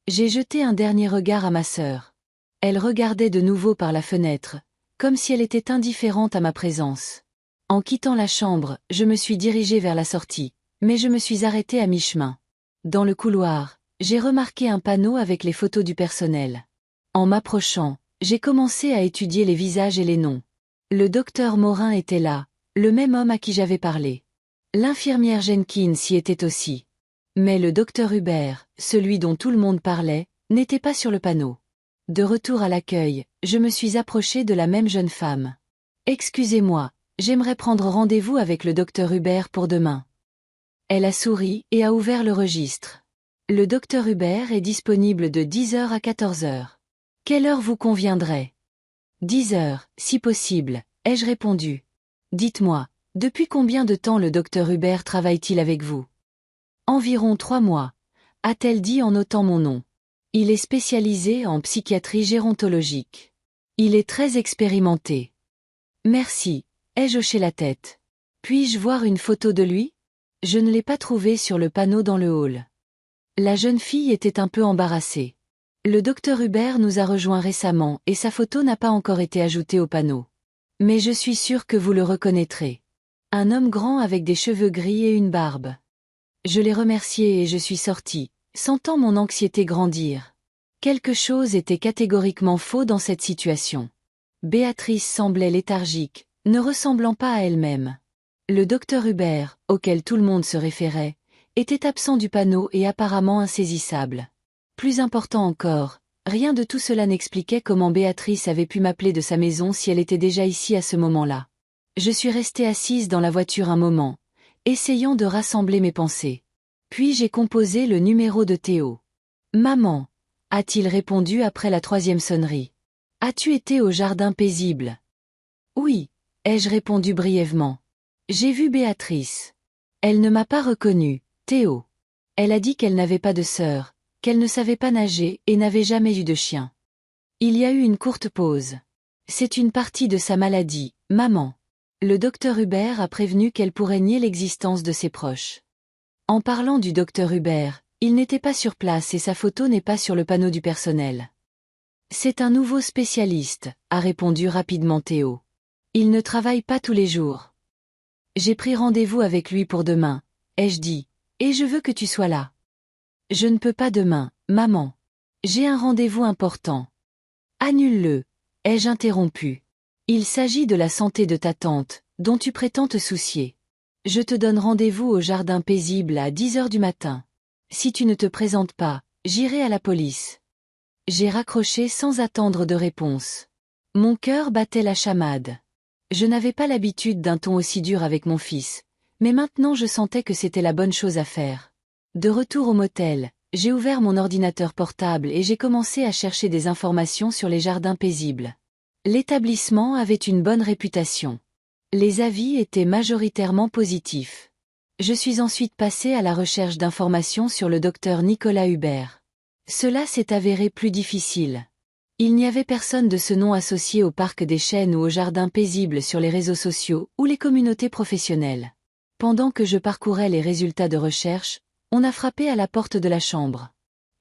J'ai jeté un dernier regard à ma sœur. Elle regardait de nouveau par la fenêtre, comme si elle était indifférente à ma présence. En quittant la chambre, je me suis dirigée vers la sortie, mais je me suis arrêtée à mi-chemin. Dans le couloir, j'ai remarqué un panneau avec les photos du personnel. En m'approchant, j'ai commencé à étudier les visages et les noms. Le docteur Morin était là, le même homme à qui j'avais parlé. L'infirmière Jenkins y était aussi. Mais le docteur Hubert, celui dont tout le monde parlait, n'était pas sur le panneau. De retour à l'accueil, je me suis approchée de la même jeune femme. « Excusez-moi, j'aimerais prendre rendez-vous avec le docteur Hubert pour demain. » Elle a souri et a ouvert le registre. « Le docteur Hubert est disponible de 10 heures à 14 heures. Quelle heure vous conviendrait ? » 10 heures, si possible, ai-je répondu. « Dites-moi, depuis combien de temps le docteur Hubert travaille-t-il avec vous ? » Environ 3 mois, a-t-elle dit en notant mon nom. Il est spécialisé en psychiatrie gérontologique. Il est très expérimenté. Merci, ai-je hoché la tête. Puis-je voir une photo de lui ? Je ne l'ai pas trouvé sur le panneau dans le hall. La jeune fille était un peu embarrassée. Le docteur Hubert nous a rejoints récemment et sa photo n'a pas encore été ajoutée au panneau. Mais je suis sûre que vous le reconnaîtrez. Un homme grand avec des cheveux gris et une barbe. Je l'ai remercié et je suis sortie, sentant mon anxiété grandir. Quelque chose était catégoriquement faux dans cette situation. Béatrice semblait léthargique, ne ressemblant pas à elle-même. Le docteur Hubert, auquel tout le monde se référait, était absent du panneau et apparemment insaisissable. Plus important encore, rien de tout cela n'expliquait comment Béatrice avait pu m'appeler de sa maison si elle était déjà ici à ce moment-là. Je suis restée assise dans la voiture un moment, essayant de rassembler mes pensées. Puis j'ai composé le numéro de Théo. « Maman » a-t-il répondu après la 3e sonnerie. « As-tu été au jardin paisible ?» « Oui » ai-je répondu brièvement. « J'ai vu Béatrice. Elle ne m'a pas reconnue, Théo. Elle a dit qu'elle n'avait pas de sœur, qu'elle ne savait pas nager et n'avait jamais eu de chien. » Il y a eu une courte pause. « C'est une partie de sa maladie, maman. » Le docteur Hubert a prévenu qu'elle pourrait nier l'existence de ses proches. En parlant du docteur Hubert, il n'était pas sur place et sa photo n'est pas sur le panneau du personnel. C'est un nouveau spécialiste, a répondu rapidement Théo. Il ne travaille pas tous les jours. J'ai pris rendez-vous avec lui pour demain, ai-je dit, et je veux que tu sois là. Je ne peux pas demain, maman. J'ai un rendez-vous important. Annule-le, ai-je interrompu. Il s'agit de la santé de ta tante, dont tu prétends te soucier. Je te donne rendez-vous au jardin paisible à 10 heures du matin. Si tu ne te présentes pas, j'irai à la police. J'ai raccroché sans attendre de réponse. Mon cœur battait la chamade. Je n'avais pas l'habitude d'un ton aussi dur avec mon fils, mais maintenant je sentais que c'était la bonne chose à faire. De retour au motel, j'ai ouvert mon ordinateur portable et j'ai commencé à chercher des informations sur les jardins paisibles. L'établissement avait une bonne réputation. Les avis étaient majoritairement positifs. Je suis ensuite passée à la recherche d'informations sur le docteur Nicolas Hubert. Cela s'est avéré plus difficile. Il n'y avait personne de ce nom associé au parc des Chênes ou au jardin paisible sur les réseaux sociaux ou les communautés professionnelles. Pendant que je parcourais les résultats de recherche, on a frappé à la porte de la chambre.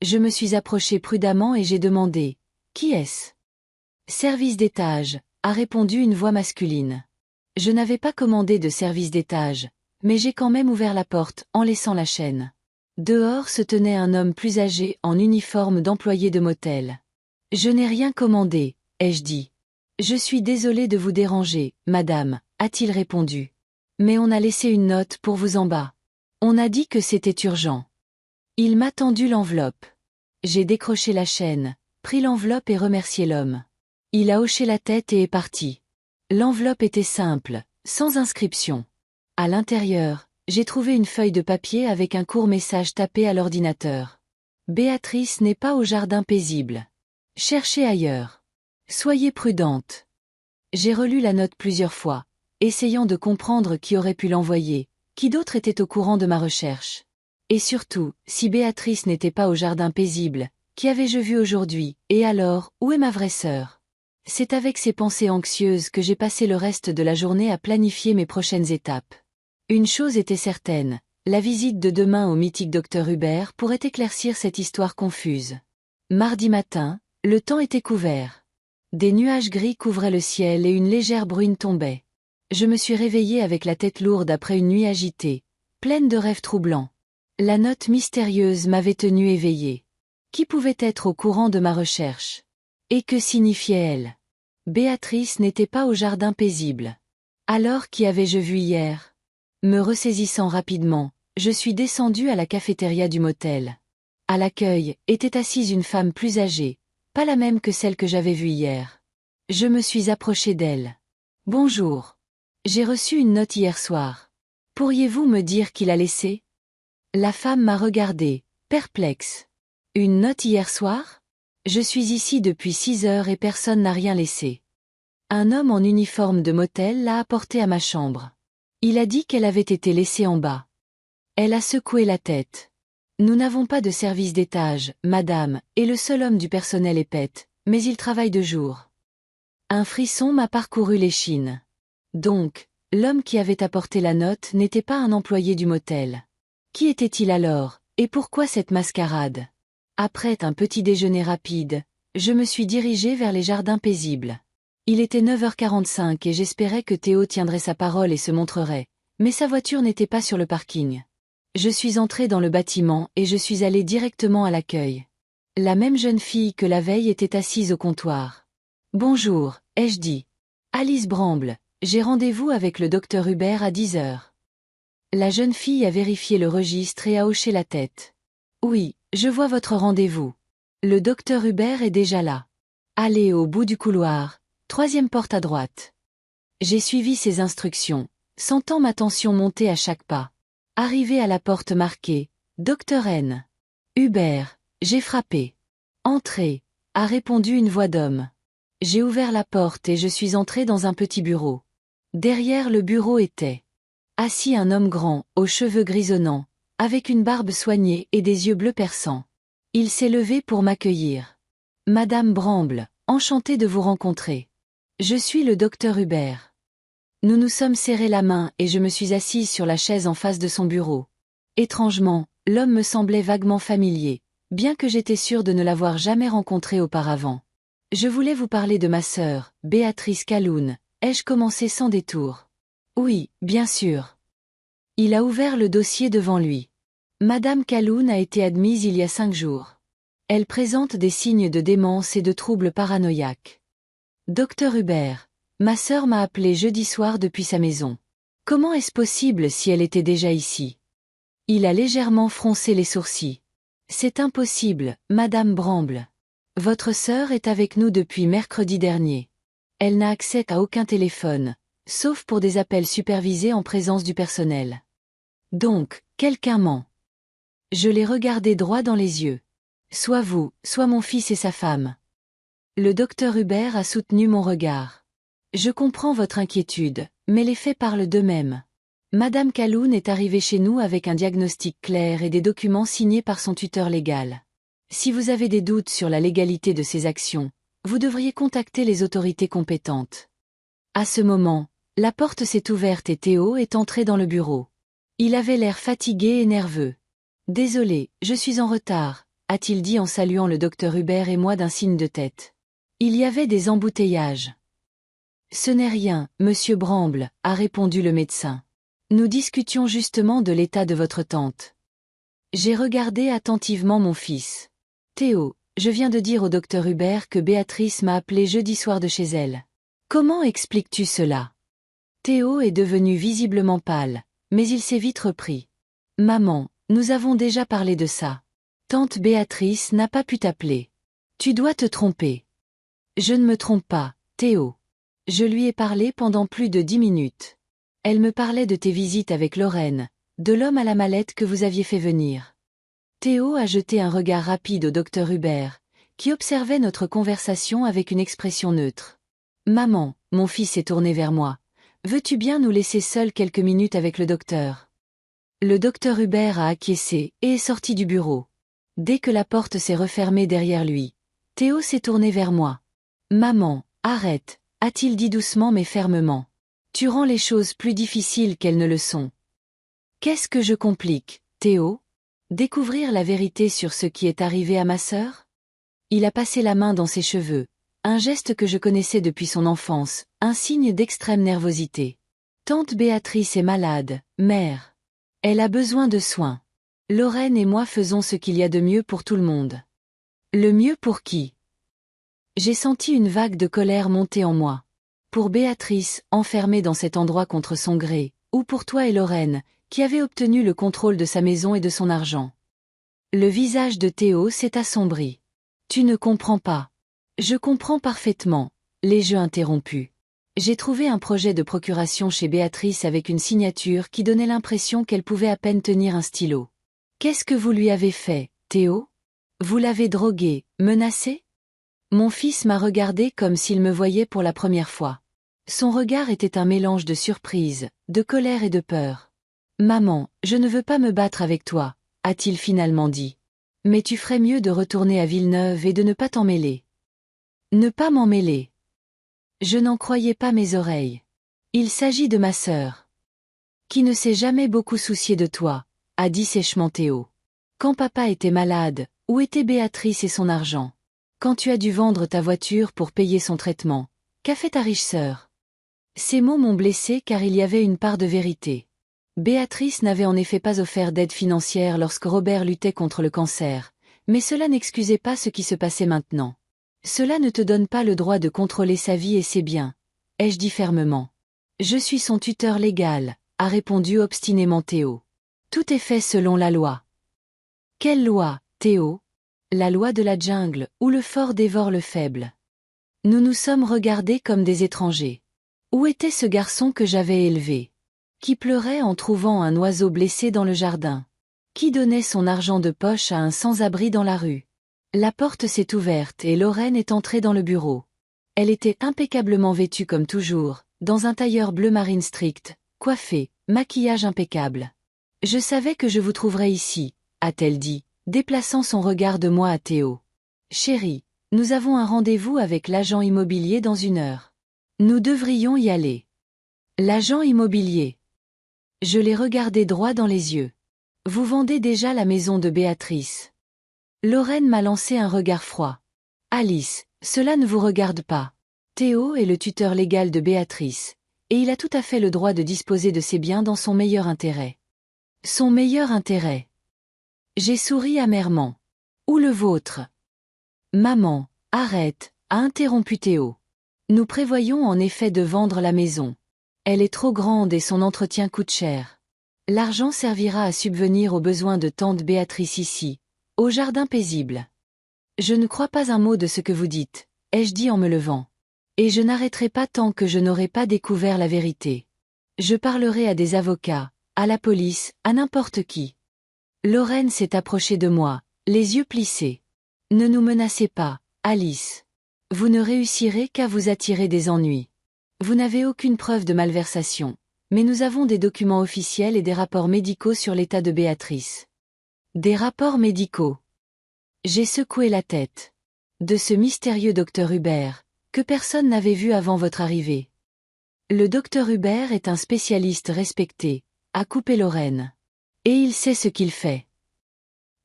Je me suis approchée prudemment et j'ai demandé « Qui est-ce » ? « Service d'étage » a répondu une voix masculine. Je n'avais pas commandé de service d'étage, mais j'ai quand même ouvert la porte en laissant la chaîne. Dehors se tenait un homme plus âgé en uniforme d'employé de motel. « Je n'ai rien commandé, ai-je dit. »« Je suis désolé de vous déranger, madame, » a-t-il répondu. « Mais on a laissé une note pour vous en bas. On a dit que c'était urgent. » Il m'a tendu l'enveloppe. J'ai décroché la chaîne, pris l'enveloppe et remercié l'homme. Il a hoché la tête et est parti. L'enveloppe était simple, sans inscription. À l'intérieur, j'ai trouvé une feuille de papier avec un court message tapé à l'ordinateur. Béatrice n'est pas au jardin paisible. Cherchez ailleurs. Soyez prudente. J'ai relu la note plusieurs fois, essayant de comprendre qui aurait pu l'envoyer, qui d'autre était au courant de ma recherche. Et surtout, si Béatrice n'était pas au jardin paisible, qui avais-je vu aujourd'hui, et alors, où est ma vraie sœur? C'est avec ces pensées anxieuses que j'ai passé le reste de la journée à planifier mes prochaines étapes. Une chose était certaine, la visite de demain au mythique docteur Hubert pourrait éclaircir cette histoire confuse. Mardi matin, le temps était couvert. Des nuages gris couvraient le ciel et une légère bruine tombait. Je me suis réveillée avec la tête lourde après une nuit agitée, pleine de rêves troublants. La note mystérieuse m'avait tenue éveillée. Qui pouvait être au courant de ma recherche? Et que signifiait-elle? Béatrice n'était pas au jardin paisible. Alors qui avais-je vu hier? Me ressaisissant rapidement, je suis descendue à la cafétéria du motel. À l'accueil, était assise une femme plus âgée, pas la même que celle que j'avais vue hier. Je me suis approchée d'elle. Bonjour. J'ai reçu une note hier soir. Pourriez-vous me dire qui l'a laissée? La femme m'a regardée, perplexe. Une note hier soir? Je suis ici depuis 6 heures et personne n'a rien laissé. Un homme en uniforme de motel l'a apportée à ma chambre. Il a dit qu'elle avait été laissée en bas. Elle a secoué la tête. Nous n'avons pas de service d'étage, madame, et le seul homme du personnel est Pet, mais il travaille de jour. Un frisson m'a parcouru l'échine. Donc, l'homme qui avait apporté la note n'était pas un employé du motel. Qui était-il alors, et pourquoi cette mascarade? Après un petit déjeuner rapide, je me suis dirigée vers les jardins paisibles. Il était 9h45 et j'espérais que Théo tiendrait sa parole et se montrerait, mais sa voiture n'était pas sur le parking. Je suis entrée dans le bâtiment et je suis allée directement à l'accueil. La même jeune fille que la veille était assise au comptoir. Bonjour, ai-je dit. Alice Bramble, j'ai rendez-vous avec le docteur Hubert à 10 heures. La jeune fille a vérifié le registre et a hoché la tête. Oui, je vois votre rendez-vous. Le docteur Hubert est déjà là. Allez au bout du couloir, 3e porte à droite. J'ai suivi ses instructions, sentant ma tension monter à chaque pas. Arrivé à la porte marquée, Docteur N. Hubert, j'ai frappé. Entrez, a répondu une voix d'homme. J'ai ouvert la porte et je suis entrée dans un petit bureau. Derrière le bureau était assis un homme grand, aux cheveux grisonnants, avec une barbe soignée et des yeux bleus perçants. Il s'est levé pour m'accueillir. Madame Bramble, enchantée de vous rencontrer. Je suis le docteur Hubert. Nous nous sommes serrés la main et je me suis assise sur la chaise en face de son bureau. Étrangement, l'homme me semblait vaguement familier, bien que j'étais sûre de ne l'avoir jamais rencontré auparavant. Je voulais vous parler de ma sœur, Béatrice Calhoun, ai-je commencé sans détour? Oui, bien sûr. Il a ouvert le dossier devant lui. Madame Calhoun a été admise il y a 5 jours. Elle présente des signes de démence et de troubles paranoïaques. Docteur Hubert, ma sœur m'a appelé jeudi soir depuis sa maison. Comment est-ce possible si elle était déjà ici? Il a légèrement froncé les sourcils. C'est impossible, Madame Bramble. Votre sœur est avec nous depuis mercredi dernier. Elle n'a accès à aucun téléphone, sauf pour des appels supervisés en présence du personnel. Donc, quelqu'un ment. Je l'ai regardé droit dans les yeux. Soit vous, soit mon fils et sa femme. Le docteur Hubert a soutenu mon regard. Je comprends votre inquiétude, mais les faits parlent d'eux-mêmes. Madame Calhoun est arrivée chez nous avec un diagnostic clair et des documents signés par son tuteur légal. Si vous avez des doutes sur la légalité de ses actions, vous devriez contacter les autorités compétentes. À ce moment, la porte s'est ouverte et Théo est entré dans le bureau. Il avait l'air fatigué et nerveux. Désolé, je suis en retard, a-t-il dit en saluant le docteur Hubert et moi d'un signe de tête. Il y avait des embouteillages. Ce n'est rien, monsieur Bramble, a répondu le médecin. Nous discutions justement de l'état de votre tante. J'ai regardé attentivement mon fils. Théo, je viens de dire au docteur Hubert que Béatrice m'a appelé jeudi soir de chez elle. Comment expliques-tu cela? Théo est devenu visiblement pâle, mais il s'est vite repris. Maman, nous avons déjà parlé de ça. Tante Béatrice n'a pas pu t'appeler. Tu dois te tromper. Je ne me trompe pas, Théo. Je lui ai parlé pendant plus de 10 minutes. Elle me parlait de tes visites avec Lorraine, de l'homme à la mallette que vous aviez fait venir. Théo a jeté un regard rapide au docteur Hubert, qui observait notre conversation avec une expression neutre. Maman, mon fils est tourné vers moi. Veux-tu bien nous laisser seuls quelques minutes avec le docteur? Le docteur Hubert a acquiescé et est sorti du bureau. Dès que la porte s'est refermée derrière lui, Théo s'est tourné vers moi. Maman, arrête, a-t-il dit doucement mais fermement. Tu rends les choses plus difficiles qu'elles ne le sont. Qu'est-ce que je complique, Théo? Découvrir la vérité sur ce qui est arrivé à ma sœur? Il a passé la main dans ses cheveux, un geste que je connaissais depuis son enfance, un signe d'extrême nervosité. Tante Béatrice est malade, mère. Elle a besoin de soins. Lorraine et moi faisons ce qu'il y a de mieux pour tout le monde. Le mieux pour qui? J'ai senti une vague de colère monter en moi. Pour Béatrice, enfermée dans cet endroit contre son gré, ou pour toi et Lorraine, qui avez obtenu le contrôle de sa maison et de son argent. Le visage de Théo s'est assombri. Tu ne comprends pas. Je comprends parfaitement, les jeux interrompus. J'ai trouvé un projet de procuration chez Béatrice avec une signature qui donnait l'impression qu'elle pouvait à peine tenir un stylo. Qu'est-ce que vous lui avez fait, Théo? Vous l'avez drogué, menacé? Mon fils m'a regardé comme s'il me voyait pour la première fois. Son regard était un mélange de surprise, de colère et de peur. Maman, je ne veux pas me battre avec toi, a-t-il finalement dit. Mais tu ferais mieux de retourner à Villeneuve et de ne pas t'en mêler. Ne pas m'en mêler. Je n'en croyais pas mes oreilles. Il s'agit de ma sœur. Qui ne s'est jamais beaucoup soucié de toi, a dit sèchement Théo. Quand papa était malade, où était Béatrice et son argent? Quand tu as dû vendre ta voiture pour payer son traitement, qu'a fait ta riche sœur? Ces mots m'ont blessé car il y avait une part de vérité. Béatrice n'avait en effet pas offert d'aide financière lorsque Robert luttait contre le cancer, mais cela n'excusait pas ce qui se passait maintenant. Cela ne te donne pas le droit de contrôler sa vie et ses biens, ai-je dit fermement. Je suis son tuteur légal, a répondu obstinément Théo. Tout est fait selon la loi. Quelle loi, Théo? La loi de la jungle, où le fort dévore le faible. Nous nous sommes regardés comme des étrangers. Où était ce garçon que j'avais élevé? Qui pleurait en trouvant un oiseau blessé dans le jardin? Qui donnait son argent de poche à un sans-abri dans la rue? La porte s'est ouverte et Lorraine est entrée dans le bureau. Elle était impeccablement vêtue comme toujours, dans un tailleur bleu marine strict, coiffée, maquillage impeccable. Je savais que je vous trouverais ici, a-t-elle dit, déplaçant son regard de moi à Théo. Chérie, nous avons un rendez-vous avec l'agent immobilier dans 1 heure. Nous devrions y aller. L'agent immobilier. Je l'ai regardé droit dans les yeux. Vous vendez déjà la maison de Béatrice. Lorraine m'a lancé un regard froid. Alice, cela ne vous regarde pas. Théo est le tuteur légal de Béatrice, et il a tout à fait le droit de disposer de ses biens dans son meilleur intérêt. Son meilleur intérêt. J'ai souri amèrement. Ou le vôtre? Maman, arrête, a interrompu Théo. Nous prévoyons en effet de vendre la maison. Elle est trop grande et son entretien coûte cher. L'argent servira à subvenir aux besoins de tante Béatrice ici, au jardin paisible. Je ne crois pas un mot de ce que vous dites, ai-je dit en me levant. Et je n'arrêterai pas tant que je n'aurai pas découvert la vérité. Je parlerai à des avocats, à la police, à n'importe qui. Lorraine s'est approchée de moi, les yeux plissés. Ne nous menacez pas, Alice. Vous ne réussirez qu'à vous attirer des ennuis. Vous n'avez aucune preuve de malversation, mais nous avons des documents officiels et des rapports médicaux sur l'état de Béatrice. Des rapports médicaux. J'ai secoué la tête. De ce mystérieux docteur Hubert, que personne n'avait vu avant votre arrivée. Le docteur Hubert est un spécialiste respecté, a coupé Lorraine. Et il sait ce qu'il fait.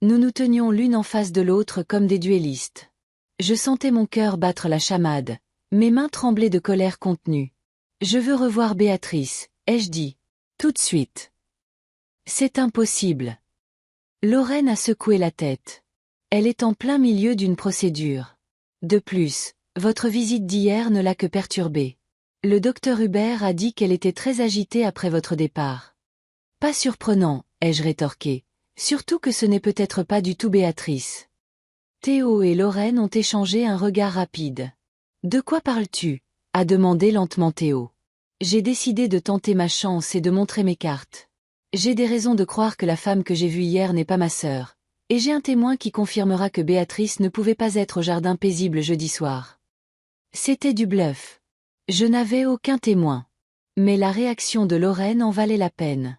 Nous nous tenions l'une en face de l'autre comme des duellistes. Je sentais mon cœur battre la chamade, mes mains tremblaient de colère contenue. Je veux revoir Béatrice, ai-je dit. Tout de suite. C'est impossible. Lorraine a secoué la tête. Elle est en plein milieu d'une procédure. De plus, votre visite d'hier ne l'a que perturbée. Le docteur Hubert a dit qu'elle était très agitée après votre départ. Pas surprenant, ai-je rétorqué, surtout que ce n'est peut-être pas du tout Béatrice. Théo et Lorraine ont échangé un regard rapide. De quoi parles-tu? A demandé lentement Théo. J'ai décidé de tenter ma chance et de montrer mes cartes. J'ai des raisons de croire que la femme que j'ai vue hier n'est pas ma sœur. Et j'ai un témoin qui confirmera que Béatrice ne pouvait pas être au jardin paisible jeudi soir. C'était du bluff. Je n'avais aucun témoin. Mais la réaction de Lorraine en valait la peine.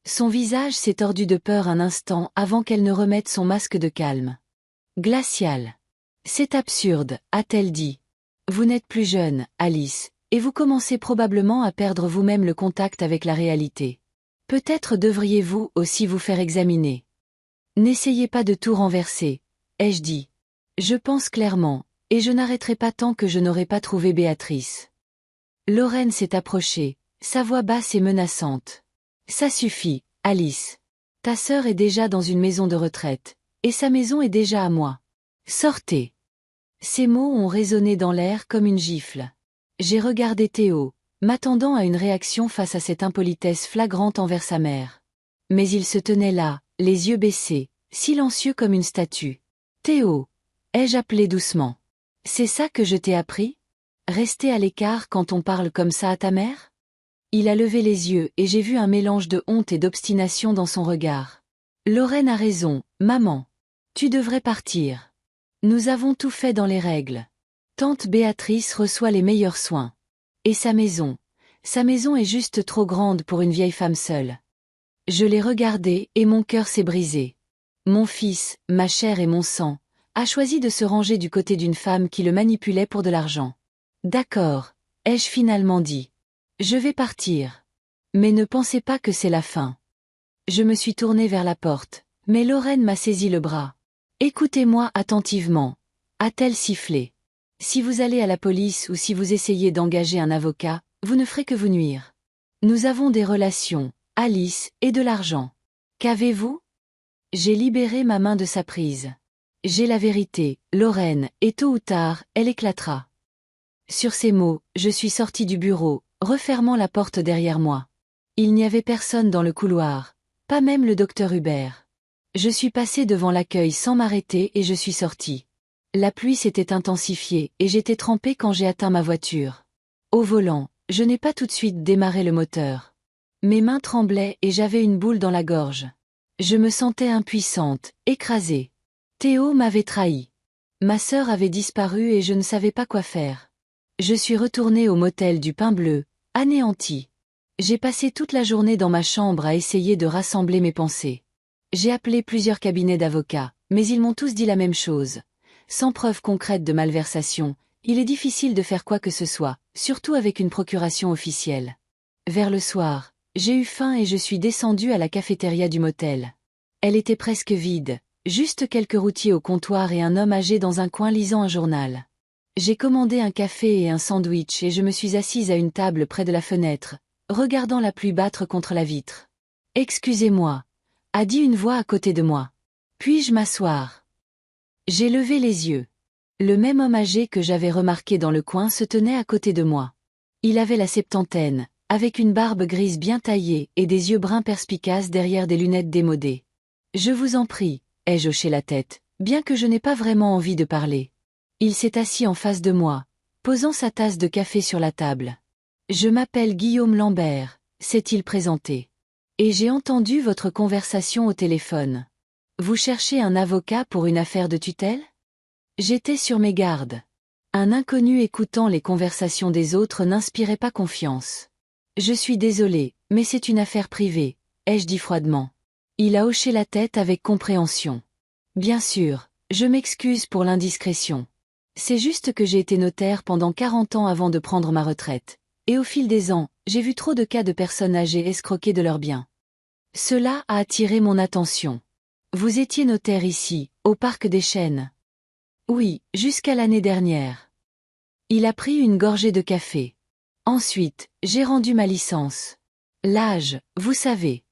Son visage s'est tordu de peur un instant avant qu'elle ne remette son masque de calme. Glacial. C'est absurde, a-t-elle dit. Vous n'êtes plus jeune, Alice, et vous commencez probablement à perdre vous-même le contact avec la réalité. Peut-être devriez-vous aussi vous faire examiner. N'essayez pas de tout renverser, ai-je dit. Je pense clairement, et je n'arrêterai pas tant que je n'aurai pas trouvé Béatrice. Lorraine s'est approchée, sa voix basse et menaçante. Ça suffit, Alice. Ta sœur est déjà dans une maison de retraite, et sa maison est déjà à moi. Sortez. Ces mots ont résonné dans l'air comme une gifle. J'ai regardé Théo, m'attendant à une réaction face à cette impolitesse flagrante envers sa mère. Mais il se tenait là, les yeux baissés, silencieux comme une statue. Théo, ai-je appelé doucement. C'est ça que je t'ai appris? Rester à l'écart quand on parle comme ça à ta mère? Il a levé les yeux et j'ai vu un mélange de honte et d'obstination dans son regard. Lorraine a raison, maman. Tu devrais partir. Nous avons tout fait dans les règles. Tante Béatrice reçoit les meilleurs soins. Et sa maison est juste trop grande pour une vieille femme seule. Je l'ai regardé et mon cœur s'est brisé. Mon fils, ma chair et mon sang, a choisi de se ranger du côté d'une femme qui le manipulait pour de l'argent. D'accord, ai-je finalement dit. Je vais partir. Mais ne pensez pas que c'est la fin. Je me suis tournée vers la porte, mais Lorraine m'a saisi le bras. Écoutez-moi attentivement, a-t-elle sifflé. Si vous allez à la police ou si vous essayez d'engager un avocat, vous ne ferez que vous nuire. Nous avons des relations, Alice, et de l'argent. Qu'avez-vous? J'ai libéré ma main de sa prise. J'ai la vérité, Lorraine, et tôt ou tard, elle éclatera. Sur ces mots, je suis sortie du bureau, refermant la porte derrière moi. Il n'y avait personne dans le couloir, pas même le docteur Hubert. Je suis passée devant l'accueil sans m'arrêter et je suis sortie. La pluie s'était intensifiée et j'étais trempée quand j'ai atteint ma voiture. Au volant, je n'ai pas tout de suite démarré le moteur. Mes mains tremblaient et j'avais une boule dans la gorge. Je me sentais impuissante, écrasée. Théo m'avait trahi. Ma sœur avait disparu et je ne savais pas quoi faire. Je suis retournée au motel du Pin Bleu, anéantie. J'ai passé toute la journée dans ma chambre à essayer de rassembler mes pensées. J'ai appelé plusieurs cabinets d'avocats, mais ils m'ont tous dit la même chose. Sans preuve concrète de malversation, il est difficile de faire quoi que ce soit, surtout avec une procuration officielle. Vers le soir, j'ai eu faim et je suis descendue à la cafétéria du motel. Elle était presque vide, juste quelques routiers au comptoir et un homme âgé dans un coin lisant un journal. J'ai commandé un café et un sandwich et je me suis assise à une table près de la fenêtre, regardant la pluie battre contre la vitre. « Excusez-moi » a dit une voix à côté de moi. « Puis-je m'asseoir » J'ai levé les yeux. Le même homme âgé que j'avais remarqué dans le coin se tenait à côté de moi. Il avait la septantaine, avec une barbe grise bien taillée et des yeux bruns perspicaces derrière des lunettes démodées. « Je vous en prie » ai-je hoché la tête, bien que je n'ai pas vraiment envie de parler. Il s'est assis en face de moi, posant sa tasse de café sur la table. « Je m'appelle Guillaume Lambert » s'est-il présenté. « Et j'ai entendu votre conversation au téléphone. Vous cherchez un avocat pour une affaire de tutelle ?» J'étais sur mes gardes. Un inconnu écoutant les conversations des autres n'inspirait pas confiance. « Je suis désolé, mais c'est une affaire privée » ai-je dit froidement. Il a hoché la tête avec compréhension. « Bien sûr, je m'excuse pour l'indiscrétion. C'est juste que j'ai été notaire pendant 40 ans avant de prendre ma retraite. Et au fil des ans, j'ai vu trop de cas de personnes âgées escroquées de leurs biens. Cela a attiré mon attention. Vous étiez notaire ici, au Parc des Chênes. Oui, jusqu'à l'année dernière. Il a pris une gorgée de café. Ensuite, j'ai rendu ma licence. L'âge, vous savez.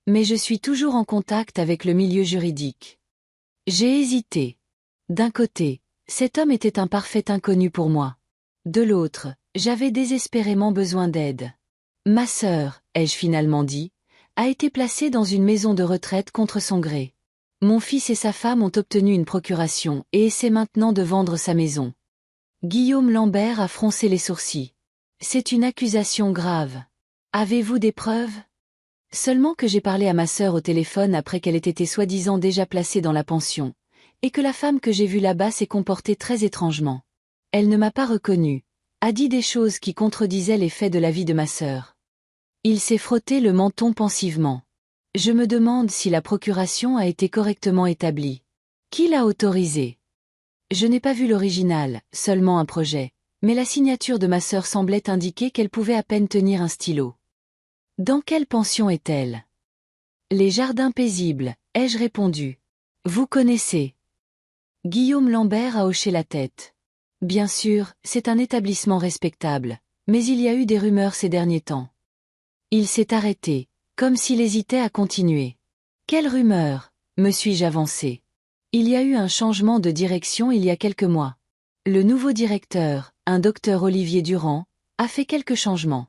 Mais je suis toujours en contact avec le milieu juridique. J'ai hésité. D'un côté, cet homme était un parfait inconnu pour moi. De l'autre, j'avais désespérément besoin d'aide. Ma sœur, ai-je finalement dit, a été placée dans une maison de retraite contre son gré. Mon fils et sa femme ont obtenu une procuration et essaient maintenant de vendre sa maison. Guillaume Lambert a froncé les sourcils. C'est une accusation grave. Avez-vous des preuves? Seulement que j'ai parlé à ma sœur au téléphone après qu'elle ait été soi-disant déjà placée dans la pension, et que la femme que j'ai vue là-bas s'est comportée très étrangement. Elle ne m'a pas reconnu, a dit des choses qui contredisaient les faits de la vie de ma sœur. Il s'est frotté le menton pensivement. Je me demande si la procuration a été correctement établie. Qui l'a autorisée? Je n'ai pas vu l'original, seulement un projet, mais la signature de ma sœur semblait indiquer qu'elle pouvait à peine tenir un stylo. Dans quelle pension est-elle? Les Jardins Paisibles, ai-je répondu. Vous connaissez? Guillaume Lambert a hoché la tête. Bien sûr, c'est un établissement respectable, mais il y a eu des rumeurs ces derniers temps. Il s'est arrêté, comme s'il hésitait à continuer. Quelle rumeur, me suis-je avancé. Il y a eu un changement de direction il y a quelques mois. Le nouveau directeur, un docteur Olivier Durand, a fait quelques changements.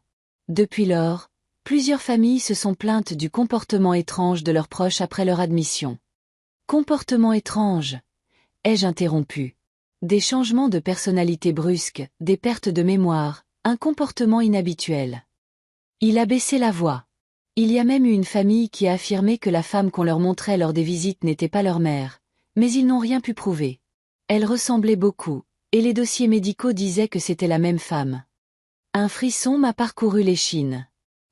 Depuis lors, plusieurs familles se sont plaintes du comportement étrange de leurs proches après leur admission. Comportement étrange, ai-je interrompu. Des changements de personnalité brusques, des pertes de mémoire, un comportement inhabituel. Il a baissé la voix. Il y a même eu une famille qui a affirmé que la femme qu'on leur montrait lors des visites n'était pas leur mère, mais ils n'ont rien pu prouver. Elle ressemblait beaucoup, et les dossiers médicaux disaient que c'était la même femme. Un frisson m'a parcouru l'échine.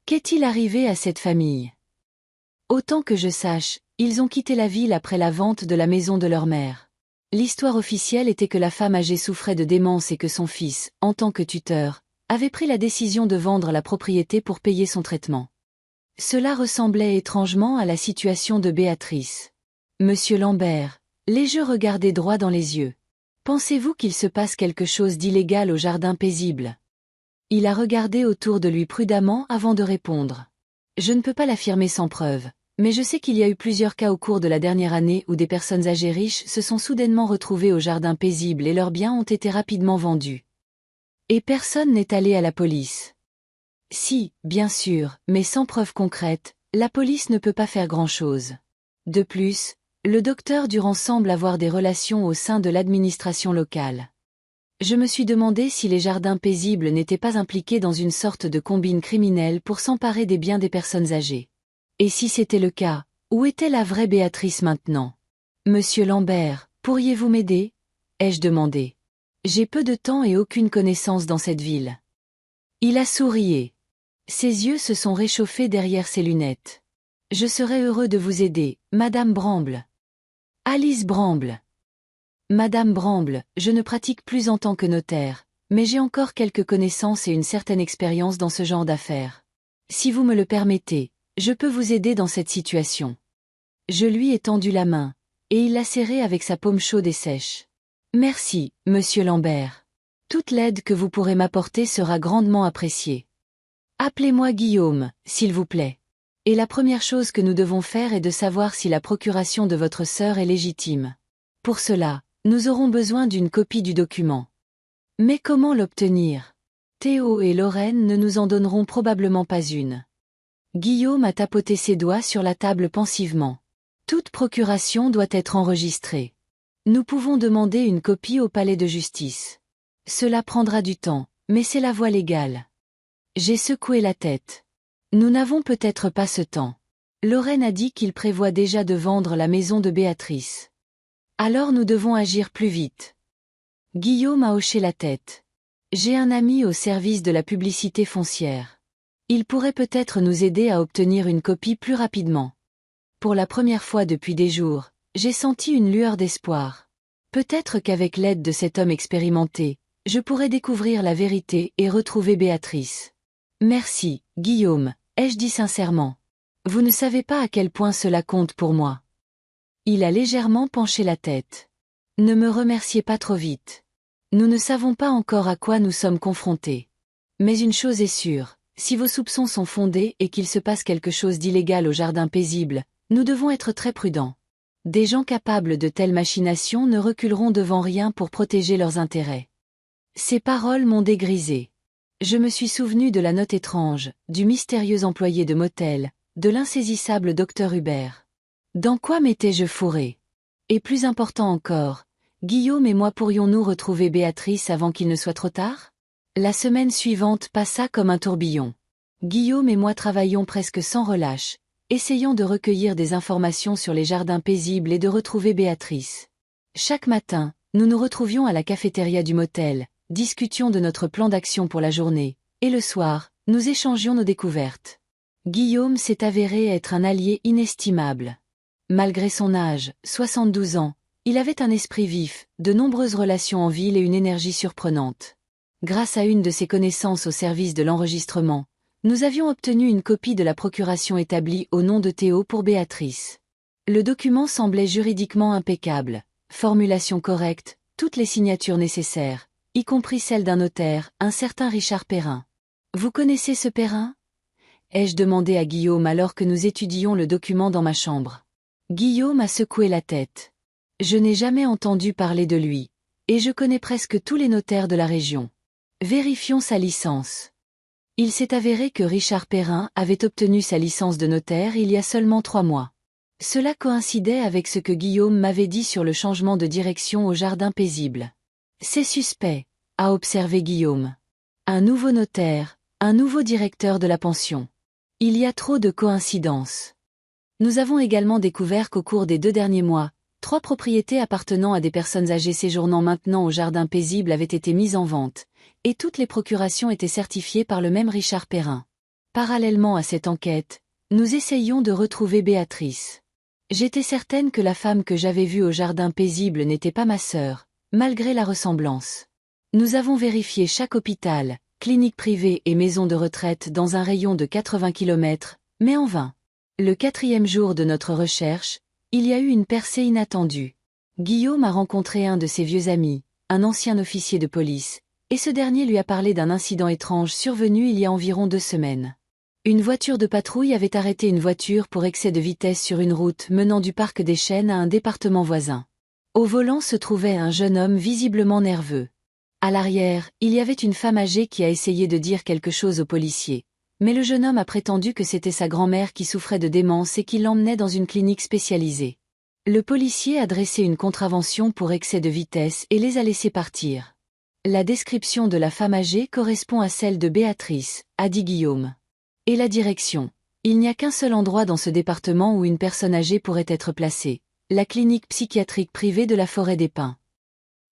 Qu'est-il arrivé à cette famille? Autant que je sache, ils ont quitté la ville après la vente de la maison de leur mère. L'histoire officielle était que la femme âgée souffrait de démence et que son fils, en tant que tuteur, avait pris la décision de vendre la propriété pour payer son traitement. Cela ressemblait étrangement à la situation de Béatrice. Monsieur Lambert, les yeux regardaient droit dans les yeux. Pensez-vous qu'il se passe quelque chose d'illégal au Jardin Paisible? Il a regardé autour de lui prudemment avant de répondre. Je ne peux pas l'affirmer sans preuve, mais je sais qu'il y a eu plusieurs cas au cours de la dernière année où des personnes âgées riches se sont soudainement retrouvées au Jardin Paisible et leurs biens ont été rapidement vendus. Et personne n'est allé à la police. Si, bien sûr, mais sans preuve concrète, la police ne peut pas faire grand-chose. De plus, le docteur Durand semble avoir des relations au sein de l'administration locale. Je me suis demandé si les Jardins Paisibles n'étaient pas impliqués dans une sorte de combine criminelle pour s'emparer des biens des personnes âgées. Et si c'était le cas, où était la vraie Béatrice maintenant? Monsieur Lambert, pourriez-vous m'aider? Ai-je demandé. J'ai peu de temps et aucune connaissance dans cette ville. Il a sourié. Ses yeux se sont réchauffés derrière ses lunettes. Je serais heureux de vous aider, Madame Bramble. Alice Bramble. Madame Bramble, je ne pratique plus en tant que notaire, mais j'ai encore quelques connaissances et une certaine expérience dans ce genre d'affaires. Si vous me le permettez, je peux vous aider dans cette situation. Je lui ai tendu la main, et il l'a serrée avec sa paume chaude et sèche. Merci, Monsieur Lambert. Toute l'aide que vous pourrez m'apporter sera grandement appréciée. Appelez-moi Guillaume, s'il vous plaît. Et la première chose que nous devons faire est de savoir si la procuration de votre sœur est légitime. Pour cela, nous aurons besoin d'une copie du document. Mais comment l'obtenir? Théo et Lorraine ne nous en donneront probablement pas une. Guillaume a tapoté ses doigts sur la table pensivement. Toute procuration doit être enregistrée. Nous pouvons demander une copie au palais de justice. Cela prendra du temps, mais c'est la voie légale. J'ai secoué la tête. Nous n'avons peut-être pas ce temps. Lorraine a dit qu'il prévoit déjà de vendre la maison de Béatrice. Alors nous devons agir plus vite. Guillaume a hoché la tête. J'ai un ami au service de la publicité foncière. Il pourrait peut-être nous aider à obtenir une copie plus rapidement. Pour la première fois depuis des jours, j'ai senti une lueur d'espoir. Peut-être qu'avec l'aide de cet homme expérimenté, je pourrais découvrir la vérité et retrouver Béatrice. Merci, Guillaume, ai-je dit sincèrement. Vous ne savez pas à quel point cela compte pour moi. Il a légèrement penché la tête. Ne me remerciez pas trop vite. Nous ne savons pas encore à quoi nous sommes confrontés. Mais une chose est sûre, si vos soupçons sont fondés et qu'il se passe quelque chose d'illégal au Jardin Paisible, nous devons être très prudents. Des gens capables de telles machinations ne reculeront devant rien pour protéger leurs intérêts. Ces paroles m'ont dégrisé. Je me suis souvenu de la note étrange, du mystérieux employé de motel, de l'insaisissable docteur Hubert. Dans quoi m'étais-je fourré? Et plus important encore, Guillaume et moi pourrions-nous retrouver Béatrice avant qu'il ne soit trop tard? La semaine suivante passa comme un tourbillon. Guillaume et moi travaillions presque sans relâche, essayant de recueillir des informations sur les jardins paisibles et de retrouver Béatrice. Chaque matin, nous nous retrouvions à la cafétéria du motel, discutions de notre plan d'action pour la journée, et le soir, nous échangions nos découvertes. Guillaume s'est avéré être un allié inestimable. Malgré son âge, 72 ans, il avait un esprit vif, de nombreuses relations en ville et une énergie surprenante. Grâce à une de ses connaissances au service de l'enregistrement, nous avions obtenu une copie de la procuration établie au nom de Théo pour Béatrice. Le document semblait juridiquement impeccable, formulation correcte, toutes les signatures nécessaires, y compris celle d'un notaire, un certain Richard Perrin. Vous connaissez ce Perrin? Ai-je demandé à Guillaume alors que nous étudions le document dans ma chambre. Guillaume a secoué la tête. Je n'ai jamais entendu parler de lui, et je connais presque tous les notaires de la région. Vérifions sa licence. Il s'est avéré que Richard Perrin avait obtenu sa licence de notaire il y a seulement 3 mois. Cela coïncidait avec ce que Guillaume m'avait dit sur le changement de direction au jardin paisible. C'est suspect, a observé Guillaume. Un nouveau notaire, un nouveau directeur de la pension. Il y a trop de coïncidences. Nous avons également découvert qu'au cours des 2 derniers mois, 3 propriétés appartenant à des personnes âgées séjournant maintenant au jardin paisible avaient été mises en vente, et toutes les procurations étaient certifiées par le même Richard Perrin. Parallèlement à cette enquête, nous essayions de retrouver Béatrice. J'étais certaine que la femme que j'avais vue au jardin paisible n'était pas ma sœur, malgré la ressemblance. Nous avons vérifié chaque hôpital, clinique privée et maison de retraite dans un rayon de 80 km, mais en vain. Le 4e jour de notre recherche, il y a eu une percée inattendue. Guillaume a rencontré un de ses vieux amis, un ancien officier de police, et ce dernier lui a parlé d'un incident étrange survenu il y a environ 2 semaines. Une voiture de patrouille avait arrêté une voiture pour excès de vitesse sur une route menant du parc des Chênes à un département voisin. Au volant se trouvait un jeune homme visiblement nerveux. À l'arrière, il y avait une femme âgée qui a essayé de dire quelque chose au policier. Mais le jeune homme a prétendu que c'était sa grand-mère qui souffrait de démence et qui l'emmenait dans une clinique spécialisée. Le policier a dressé une contravention pour excès de vitesse et les a laissés partir. La description de la femme âgée correspond à celle de Béatrice, a dit Guillaume. Et la direction. Il n'y a qu'un seul endroit dans ce département où une personne âgée pourrait être placée, la clinique psychiatrique privée de la Forêt des Pins.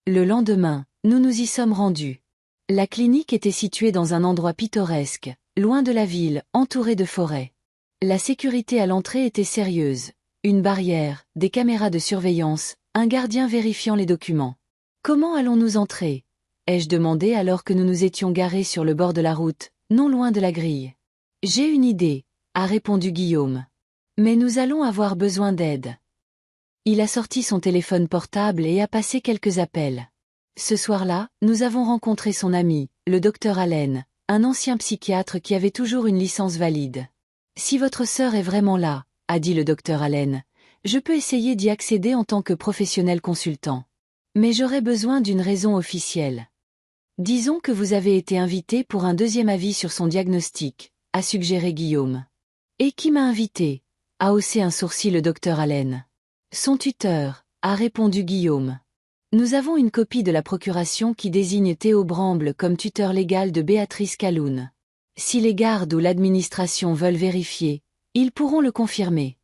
Le lendemain, nous nous y sommes rendus. La clinique était située dans un endroit pittoresque, loin de la ville, entourée de forêts. La sécurité à l'entrée était sérieuse. Une barrière, des caméras de surveillance, un gardien vérifiant les documents. Comment allons-nous entrer? Ai-je demandé alors que nous nous étions garés sur le bord de la route, non loin de la grille. J'ai une idée, a répondu Guillaume. Mais nous allons avoir besoin d'aide. Il a sorti son téléphone portable et a passé quelques appels. Ce soir-là, nous avons rencontré son ami, le docteur Allen, un ancien psychiatre qui avait toujours une licence valide. Si votre sœur est vraiment là, a dit le docteur Allen, je peux essayer d'y accéder en tant que professionnel consultant. Mais j'aurais besoin d'une raison officielle. Disons que vous avez été invité pour un 2e avis sur son diagnostic, a suggéré Guillaume. Et qui m'a invité? A haussé un sourcil le docteur Allen. Son tuteur, a répondu Guillaume. Nous avons une copie de la procuration qui désigne Théo Bramble comme tuteur légal de Béatrice Calhoun. Si les gardes ou l'administration veulent vérifier, ils pourront le confirmer.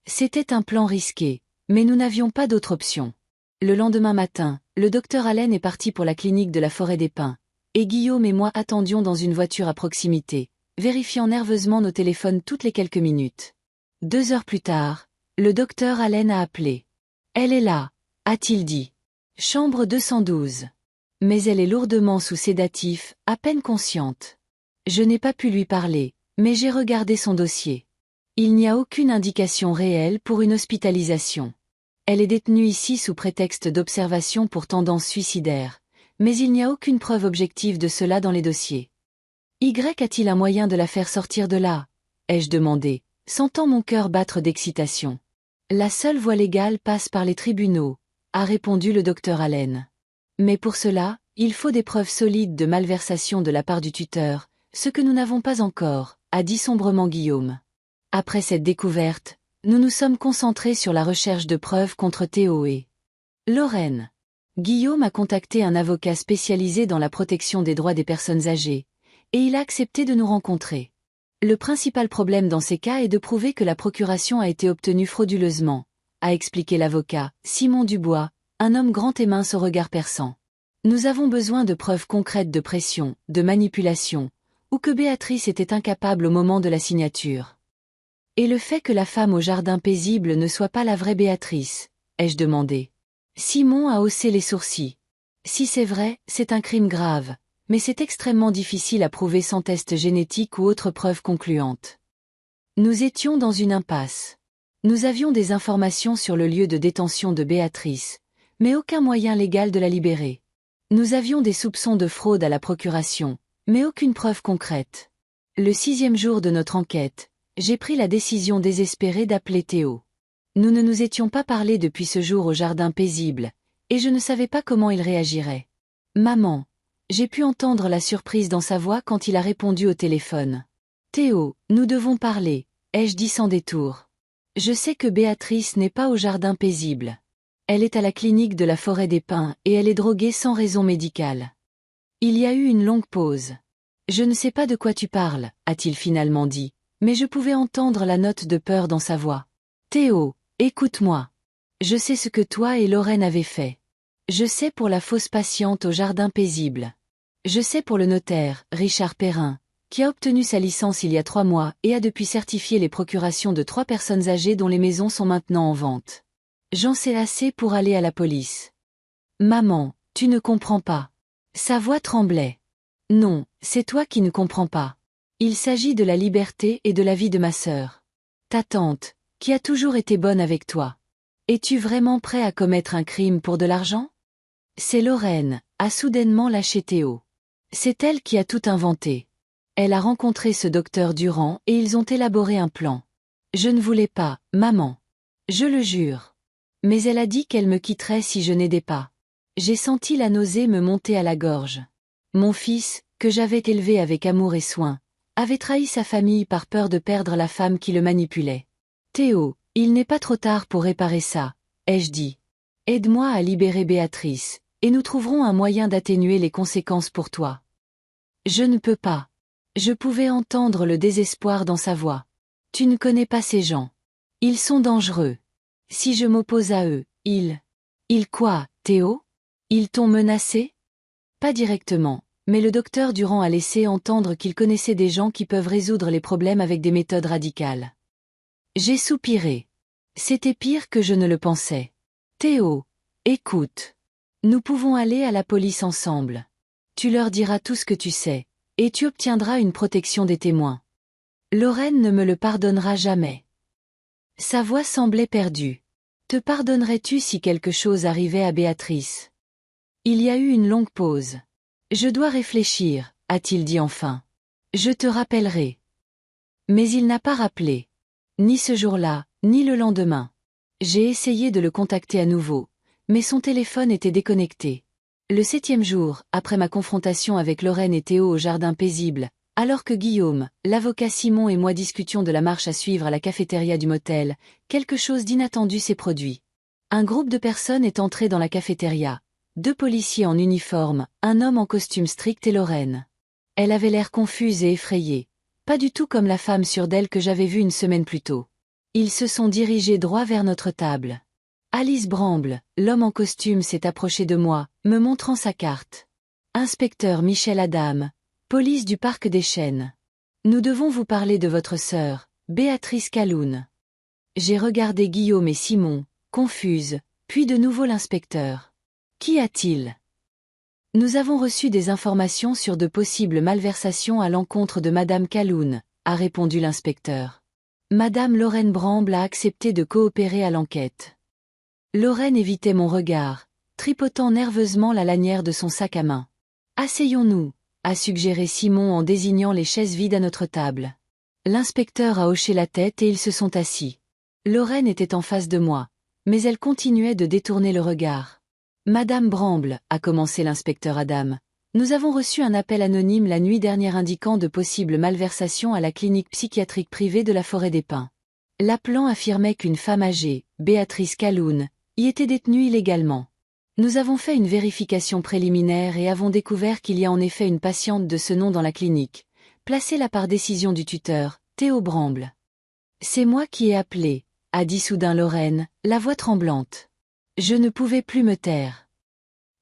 C'était un plan risqué, mais nous n'avions pas d'autre option. Le lendemain matin, le docteur Allen est parti pour la clinique de la Forêt des Pins, et Guillaume et moi attendions dans une voiture à proximité, vérifiant nerveusement nos téléphones toutes les quelques minutes. 2 heures plus tard, le docteur Allen a appelé. Elle est là, a-t-il dit. Chambre 212. Mais elle est lourdement sous sédatif, à peine consciente. Je n'ai pas pu lui parler, mais j'ai regardé son dossier. Il n'y a aucune indication réelle pour une hospitalisation. Elle est détenue ici sous prétexte d'observation pour tendance suicidaire, mais il n'y a aucune preuve objective de cela dans les dossiers. Y a-t-il un moyen de la faire sortir de là? Ai-je demandé, sentant mon cœur battre d'excitation. La seule voie légale passe par les tribunaux, a répondu le docteur Allen. Mais pour cela, il faut des preuves solides de malversation de la part du tuteur, ce que nous n'avons pas encore, a dit sombrement Guillaume. Après cette découverte, nous nous sommes concentrés sur la recherche de preuves contre Théo et Lorraine. Guillaume a contacté un avocat spécialisé dans la protection des droits des personnes âgées, et il a accepté de nous rencontrer. Le principal problème dans ces cas est de prouver que la procuration a été obtenue frauduleusement, a expliqué l'avocat, Simon Dubois, un homme grand et mince au regard perçant. Nous avons besoin de preuves concrètes de pression, de manipulation, ou que Béatrice était incapable au moment de la signature. Et le fait que la femme au jardin paisible ne soit pas la vraie Béatrice, ai-je demandé. Simon a haussé les sourcils. Si c'est vrai, c'est un crime grave, mais c'est extrêmement difficile à prouver sans test génétique ou autre preuve concluante. Nous étions dans une impasse. Nous avions des informations sur le lieu de détention de Béatrice, mais aucun moyen légal de la libérer. Nous avions des soupçons de fraude à la procuration, mais aucune preuve concrète. Le 6e jour de notre enquête, j'ai pris la décision désespérée d'appeler Théo. Nous ne nous étions pas parlé depuis ce jour au jardin paisible, et je ne savais pas comment il réagirait. Maman, j'ai pu entendre la surprise dans sa voix quand il a répondu au téléphone. Théo, nous devons parler, ai-je dit sans détour. Je sais que Béatrice n'est pas au jardin paisible. Elle est à la clinique de la Forêt des Pins et elle est droguée sans raison médicale. Il y a eu une longue pause. Je ne sais pas de quoi tu parles, a-t-il finalement dit, mais je pouvais entendre la note de peur dans sa voix. Théo, écoute-moi. Je sais ce que toi et Lorraine avez fait. Je sais pour la fausse patiente au jardin paisible. Je sais pour le notaire, Richard Perrin, qui a obtenu sa licence il y a 3 mois et a depuis certifié les procurations de 3 personnes âgées dont les maisons sont maintenant en vente. J'en sais assez pour aller à la police. Maman, tu ne comprends pas. Sa voix tremblait. Non, c'est toi qui ne comprends pas. Il s'agit de la liberté et de la vie de ma sœur. Ta tante, qui a toujours été bonne avec toi. Es-tu vraiment prêt à commettre un crime pour de l'argent? C'est Lorraine, a soudainement lâché Théo. C'est elle qui a tout inventé. Elle a rencontré ce docteur Durand et ils ont élaboré un plan. Je ne voulais pas, maman. Je le jure. Mais elle a dit qu'elle me quitterait si je n'aidais pas. J'ai senti la nausée me monter à la gorge. Mon fils, que j'avais élevé avec amour et soin, avait trahi sa famille par peur de perdre la femme qui le manipulait. Théo, il n'est pas trop tard pour réparer ça, ai-je dit. Aide-moi à libérer Béatrice, et nous trouverons un moyen d'atténuer les conséquences pour toi. Je ne peux pas. Je pouvais entendre le désespoir dans sa voix. Tu ne connais pas ces gens. Ils sont dangereux. Si je m'oppose à eux, ils quoi, Théo? Ils t'ont menacé? Pas directement, mais le docteur Durand a laissé entendre qu'il connaissait des gens qui peuvent résoudre les problèmes avec des méthodes radicales. J'ai soupiré. C'était pire que je ne le pensais. Théo, écoute. Nous pouvons aller à la police ensemble. Tu leur diras tout ce que tu sais, et tu obtiendras une protection des témoins. Lorraine ne me le pardonnera jamais. Sa voix semblait perdue. Te pardonnerais-tu si quelque chose arrivait à Béatrice? Il y a eu une longue pause. Je dois réfléchir, a-t-il dit enfin. Je te rappellerai. Mais il n'a pas rappelé. Ni ce jour-là, ni le lendemain. J'ai essayé de le contacter à nouveau, mais son téléphone était déconnecté. Le 7e jour, après ma confrontation avec Lorraine et Théo au jardin paisible, alors que Guillaume, l'avocat Simon et moi discutions de la marche à suivre à la cafétéria du motel, quelque chose d'inattendu s'est produit. Un groupe de personnes est entré dans la cafétéria. 2 policiers en uniforme, un homme en costume strict et Lorraine. Elle avait l'air confuse et effrayée. Pas du tout comme la femme sûre d'elle que j'avais vue une semaine plus tôt. Ils se sont dirigés droit vers notre table. Alice Bramble, l'homme en costume s'est approché de moi, me montrant sa carte. Inspecteur Michel Adam, police du Parc des Chênes. Nous devons vous parler de votre sœur, Béatrice Calhoun. J'ai regardé Guillaume et Simon, confuse, puis de nouveau l'inspecteur. Qu'y a-t-il? Nous avons reçu des informations sur de possibles malversations à l'encontre de Madame Calhoun, a répondu l'inspecteur. Madame Lorraine Bramble a accepté de coopérer à l'enquête. Lorraine évitait mon regard, tripotant nerveusement la lanière de son sac à main. Asseyons-nous, a suggéré Simon en désignant les chaises vides à notre table. L'inspecteur a hoché la tête et ils se sont assis. Lorraine était en face de moi, mais elle continuait de détourner le regard. Madame Bramble, a commencé l'inspecteur Adam, nous avons reçu un appel anonyme la nuit dernière indiquant de possibles malversations à la clinique psychiatrique privée de la Forêt des Pins. L'appelant affirmait qu'une femme âgée, Béatrice Calhoun, y était détenue illégalement. Nous avons fait une vérification préliminaire et avons découvert qu'il y a en effet une patiente de ce nom dans la clinique, placée là par décision du tuteur, Théo Bramble. C'est moi qui ai appelé, a dit soudain Lorraine, la voix tremblante. Je ne pouvais plus me taire.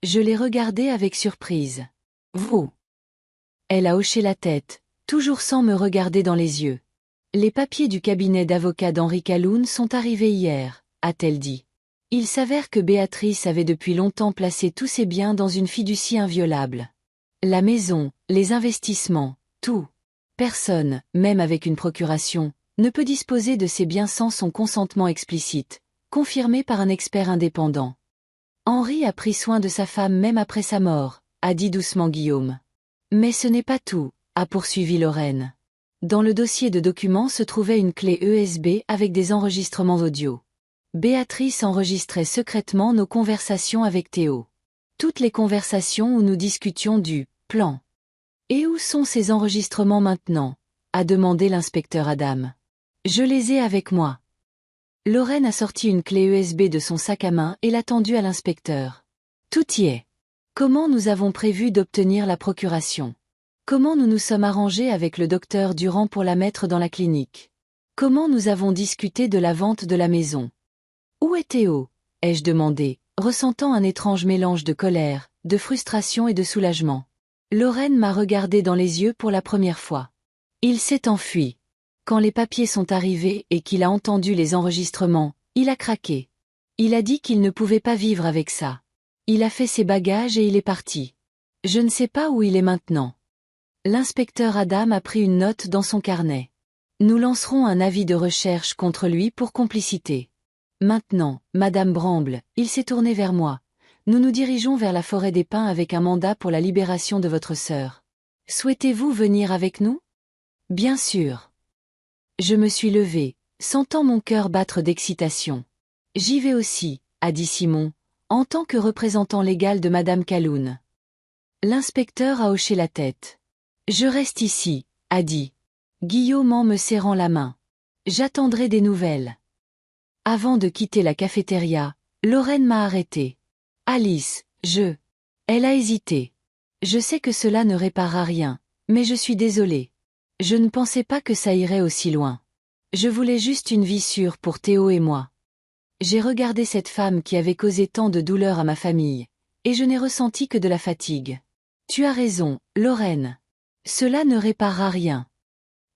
Je l'ai regardée avec surprise. Vous. Elle a hoché la tête, toujours sans me regarder dans les yeux. Les papiers du cabinet d'avocat d'Henri Calhoun sont arrivés hier, a-t-elle dit. Il s'avère que Béatrice avait depuis longtemps placé tous ses biens dans une fiducie inviolable. La maison, les investissements, tout. Personne, même avec une procuration, ne peut disposer de ses biens sans son consentement explicite, confirmé par un expert indépendant. Henri a pris soin de sa femme même après sa mort, a dit doucement Guillaume. Mais ce n'est pas tout, a poursuivi Lorraine. Dans le dossier de documents se trouvait une clé USB avec des enregistrements audio. Béatrice enregistrait secrètement nos conversations avec Théo. Toutes les conversations où nous discutions du plan. Et où sont ces enregistrements maintenant? A demandé l'inspecteur Adam. Je les ai avec moi. Lorraine a sorti une clé USB de son sac à main et l'a tendue à l'inspecteur. Tout y est. Comment nous avons prévu d'obtenir la procuration? Comment nous nous sommes arrangés avec le docteur Durand pour la mettre dans la clinique? Comment nous avons discuté de la vente de la maison? Où est Théo? Ai-je demandé, ressentant un étrange mélange de colère, de frustration et de soulagement. Lorraine m'a regardé dans les yeux pour la première fois. Il s'est enfui. Quand les papiers sont arrivés et qu'il a entendu les enregistrements, il a craqué. Il a dit qu'il ne pouvait pas vivre avec ça. Il a fait ses bagages et il est parti. Je ne sais pas où il est maintenant. L'inspecteur Adam a pris une note dans son carnet. Nous lancerons un avis de recherche contre lui pour complicité. Maintenant, Madame Bramble, il s'est tourné vers moi. Nous nous dirigeons vers la forêt des pins avec un mandat pour la libération de votre sœur. Souhaitez-vous venir avec nous? Bien sûr. Je me suis levée, sentant mon cœur battre d'excitation. J'y vais aussi, a dit Simon, en tant que représentant légal de Madame Calhoun. L'inspecteur a hoché la tête. Je reste ici, a dit Guillaume en me serrant la main. J'attendrai des nouvelles. Avant de quitter la cafétéria, Lorraine m'a arrêtée. Alice, Elle a hésité. Je sais que cela ne réparera rien, mais je suis désolée. Je ne pensais pas que ça irait aussi loin. Je voulais juste une vie sûre pour Théo et moi. J'ai regardé cette femme qui avait causé tant de douleur à ma famille, et je n'ai ressenti que de la fatigue. Tu as raison, Lorraine. Cela ne réparera rien.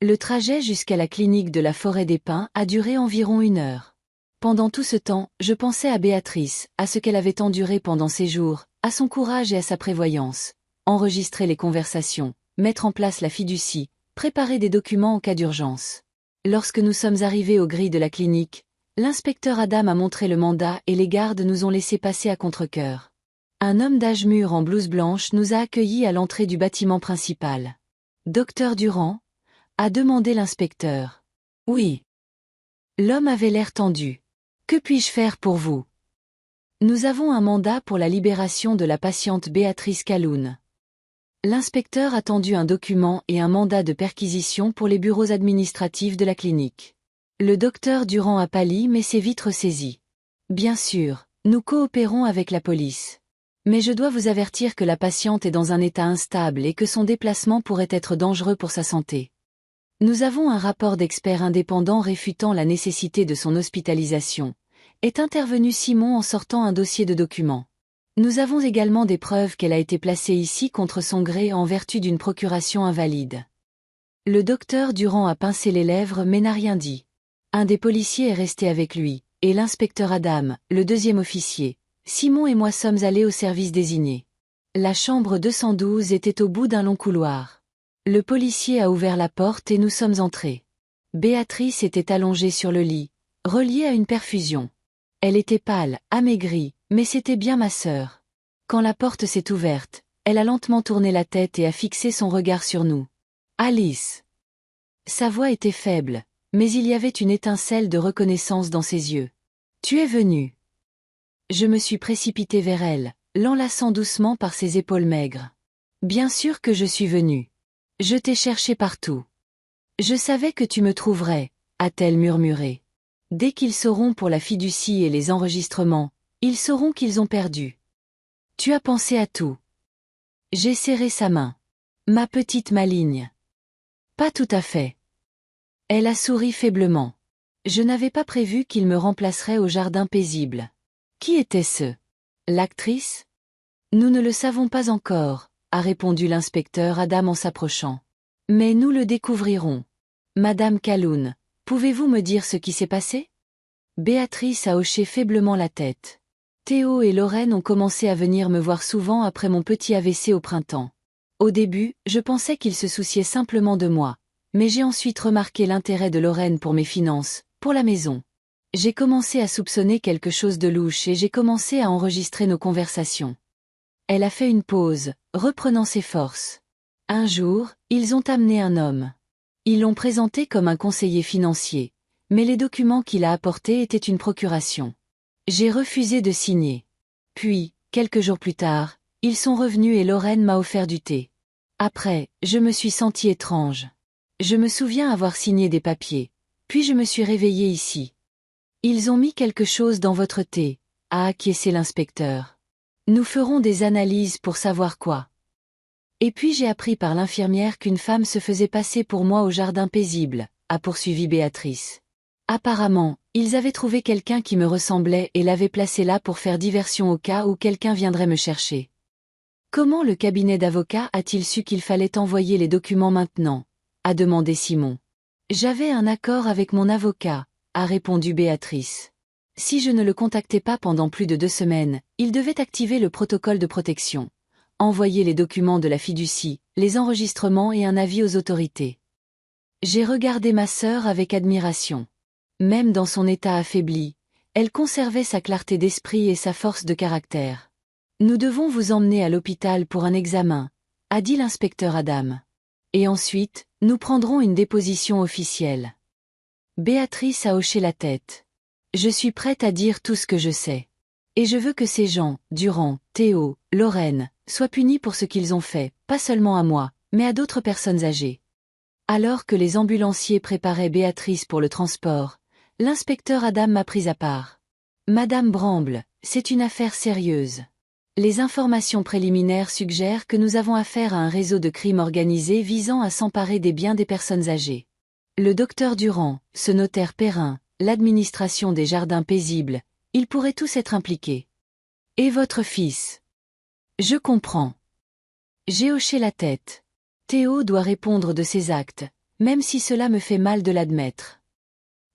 Le trajet jusqu'à la clinique de la Forêt des Pins a duré environ 1 heure. Pendant tout ce temps, je pensais à Béatrice, à ce qu'elle avait enduré pendant ces jours, à son courage et à sa prévoyance. Enregistrer les conversations, mettre en place la fiducie, préparer des documents en cas d'urgence. Lorsque nous sommes arrivés aux grilles de la clinique, l'inspecteur Adam a montré le mandat et les gardes nous ont laissé passer à contre-cœur. Un homme d'âge mûr en blouse blanche nous a accueillis à l'entrée du bâtiment principal. Docteur Durand? A demandé l'inspecteur. Oui. L'homme avait l'air tendu. Que puis-je faire pour vous? Nous avons un mandat pour la libération de la patiente Béatrice Calhoun. L'inspecteur a tendu un document et un mandat de perquisition pour les bureaux administratifs de la clinique. Le docteur Durand a pâli mais s'est vite ressaisi. Bien sûr, nous coopérons avec la police. Mais je dois vous avertir que la patiente est dans un état instable et que son déplacement pourrait être dangereux pour sa santé. Nous avons un rapport d'expert indépendant réfutant la nécessité de son hospitalisation. Est intervenu Simon en sortant un dossier de documents. Nous avons également des preuves qu'elle a été placée ici contre son gré en vertu d'une procuration invalide. Le docteur Durand a pincé les lèvres mais n'a rien dit. Un des policiers est resté avec lui, et l'inspecteur Adam, le deuxième officier. Simon et moi sommes allés au service désigné. La chambre 212 était au bout d'un long couloir. Le policier a ouvert la porte et nous sommes entrés. Béatrice était allongée sur le lit, reliée à une perfusion. Elle était pâle, amaigrie, mais c'était bien ma sœur. Quand la porte s'est ouverte, elle a lentement tourné la tête et a fixé son regard sur nous. Alice. Sa voix était faible, mais il y avait une étincelle de reconnaissance dans ses yeux. Tu es venue. Je me suis précipitée vers elle, l'enlaçant doucement par ses épaules maigres. Bien sûr que je suis venue. Je t'ai cherché partout. Je savais que tu me trouverais, a-t-elle murmuré. Dès qu'ils sauront pour la fiducie et les enregistrements, ils sauront qu'ils ont perdu. Tu as pensé à tout. J'ai serré sa main. Ma petite maligne. Pas tout à fait. Elle a souri faiblement. Je n'avais pas prévu qu'il me remplacerait au jardin paisible. Qui était-ce? L'actrice? Nous ne le savons pas encore, a répondu l'inspecteur Adam en s'approchant. Mais nous le découvrirons. Madame Calhoun, pouvez-vous me dire ce qui s'est passé? Béatrice a hoché faiblement la tête. Théo et Lorraine ont commencé à venir me voir souvent après mon petit AVC au printemps. Au début, je pensais qu'ils se souciaient simplement de moi, mais j'ai ensuite remarqué l'intérêt de Lorraine pour mes finances, pour la maison. J'ai commencé à soupçonner quelque chose de louche et j'ai commencé à enregistrer nos conversations. Elle a fait une pause, reprenant ses forces. Un jour, ils ont amené un homme. Ils l'ont présenté comme un conseiller financier, mais les documents qu'il a apportés étaient une procuration. J'ai refusé de signer. Puis, quelques jours plus tard, ils sont revenus et Lorraine m'a offert du thé. Après, je me suis sentie étrange. Je me souviens avoir signé des papiers, puis je me suis réveillée ici. Ils ont mis quelque chose dans votre thé, a acquiescé l'inspecteur. Nous ferons des analyses pour savoir quoi. Et puis j'ai appris par l'infirmière qu'une femme se faisait passer pour moi au jardin paisible, a poursuivi Béatrice. Apparemment, ils avaient trouvé quelqu'un qui me ressemblait et l'avaient placé là pour faire diversion au cas où quelqu'un viendrait me chercher. Comment le cabinet d'avocats a-t-il su qu'il fallait envoyer les documents maintenant? A demandé Simon. J'avais un accord avec mon avocat, a répondu Béatrice. Si je ne le contactais pas pendant plus de 2 semaines, il devait activer le protocole de protection, envoyer les documents de la fiducie, les enregistrements et un avis aux autorités. J'ai regardé ma sœur avec admiration. Même dans son état affaibli, elle conservait sa clarté d'esprit et sa force de caractère. Nous devons vous emmener à l'hôpital pour un examen, a dit l'inspecteur Adam. Et ensuite, nous prendrons une déposition officielle. Béatrice a hoché la tête. Je suis prête à dire tout ce que je sais. Et je veux que ces gens, Durand, Théo, Lorraine, soient punis pour ce qu'ils ont fait, pas seulement à moi, mais à d'autres personnes âgées. Alors que les ambulanciers préparaient Béatrice pour le transport, l'inspecteur Adam m'a pris à part. Madame Bramble, c'est une affaire sérieuse. Les informations préliminaires suggèrent que nous avons affaire à un réseau de crimes organisés visant à s'emparer des biens des personnes âgées. Le docteur Durand, ce notaire Perrin, l'administration des jardins paisibles, ils pourraient tous être impliqués. Et votre fils? Je comprends. J'ai hoché la tête. Théo doit répondre de ses actes, même si cela me fait mal de l'admettre.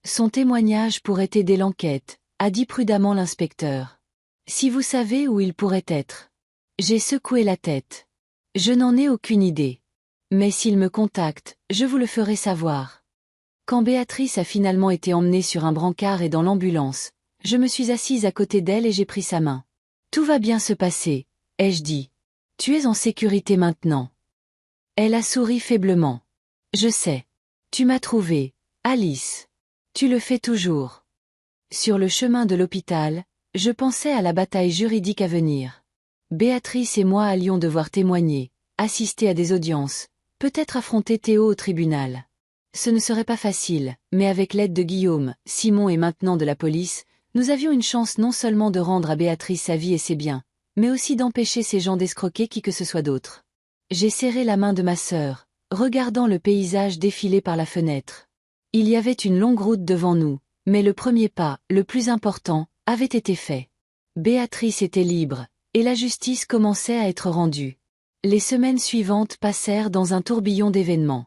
Son témoignage pourrait aider l'enquête, a dit prudemment l'inspecteur. Si vous savez où il pourrait être. J'ai secoué la tête. Je n'en ai aucune idée. Mais s'il me contacte, je vous le ferai savoir. Quand Béatrice a finalement été emmenée sur un brancard et dans l'ambulance, je me suis assise à côté d'elle et j'ai pris sa main. Tout va bien se passer, ai-je dit. Tu es en sécurité maintenant. Elle a souri faiblement. Je sais. Tu m'as trouvée, Alice. Tu le fais toujours. Sur le chemin de l'hôpital, je pensais à la bataille juridique à venir. Béatrice et moi allions devoir témoigner, assister à des audiences, peut-être affronter Théo au tribunal. Ce ne serait pas facile, mais avec l'aide de Guillaume, Simon et maintenant de la police, nous avions une chance non seulement de rendre à Béatrice sa vie et ses biens, mais aussi d'empêcher ces gens d'escroquer qui que ce soit d'autre. J'ai serré la main de ma sœur, regardant le paysage défiler par la fenêtre. Il y avait une longue route devant nous, mais le premier pas, le plus important, avait été fait. Béatrice était libre, et la justice commençait à être rendue. Les semaines suivantes passèrent dans un tourbillon d'événements.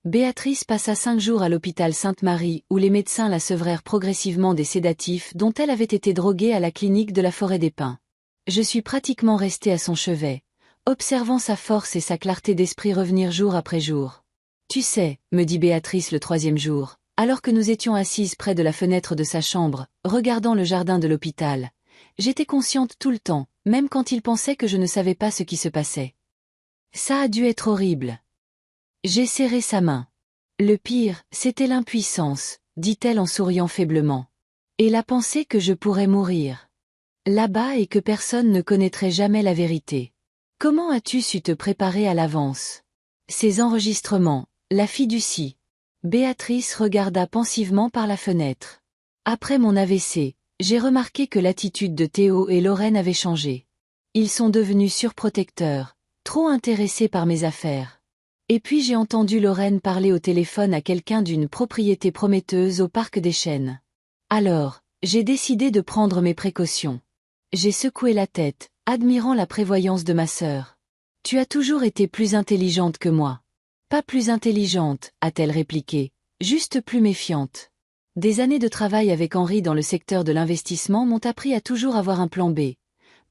Béatrice passa 5 jours à l'hôpital Sainte-Marie où les médecins la sevrèrent progressivement des sédatifs dont elle avait été droguée à la clinique de la Forêt des Pins. Je suis pratiquement restée à son chevet, observant sa force et sa clarté d'esprit revenir jour après jour. Tu sais, me dit Béatrice le 3e jour, alors que nous étions assises près de la fenêtre de sa chambre, regardant le jardin de l'hôpital. J'étais consciente tout le temps, même quand il pensait que je ne savais pas ce qui se passait. Ça a dû être horrible. J'ai serré sa main. Le pire, c'était l'impuissance, dit-elle en souriant faiblement. Et la pensée que je pourrais mourir. Là-bas et que personne ne connaîtrait jamais la vérité. Comment as-tu su te préparer à l'avance? Ces enregistrements, la fiducie. Béatrice regarda pensivement par la fenêtre. Après mon AVC, j'ai remarqué que l'attitude de Théo et Lorraine avait changé. Ils sont devenus surprotecteurs, trop intéressés par mes affaires. Et puis j'ai entendu Lorraine parler au téléphone à quelqu'un d'une propriété prometteuse au parc des Chênes. Alors, j'ai décidé de prendre mes précautions. J'ai secoué la tête, admirant la prévoyance de ma sœur. Tu as toujours été plus intelligente que moi. Pas plus intelligente, a-t-elle répliqué, juste plus méfiante. Des années de travail avec Henri dans le secteur de l'investissement m'ont appris à toujours avoir un plan B.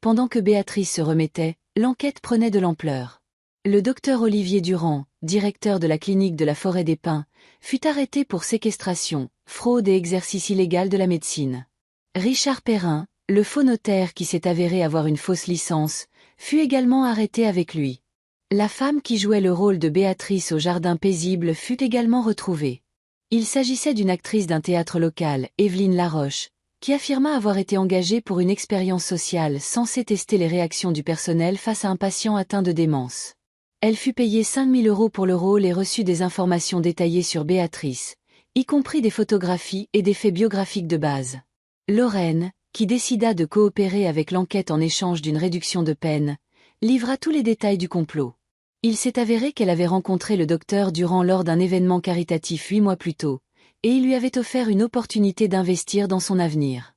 Pendant que Béatrice se remettait, l'enquête prenait de l'ampleur. Le docteur Olivier Durand, directeur de la clinique de la Forêt des Pins, fut arrêté pour séquestration, fraude et exercice illégal de la médecine. Richard Perrin, le faux notaire qui s'est avéré avoir une fausse licence, fut également arrêté avec lui. La femme qui jouait le rôle de Béatrice au Jardin paisible fut également retrouvée. Il s'agissait d'une actrice d'un théâtre local, Evelyne Laroche, qui affirma avoir été engagée pour une expérience sociale censée tester les réactions du personnel face à un patient atteint de démence. Elle fut payée 5 000 € pour le rôle et reçut des informations détaillées sur Béatrice, y compris des photographies et des faits biographiques de base. Lorraine, qui décida de coopérer avec l'enquête en échange d'une réduction de peine, livra tous les détails du complot. Il s'est avéré qu'elle avait rencontré le docteur Durand lors d'un événement caritatif 8 mois plus tôt, et il lui avait offert une opportunité d'investir dans son avenir.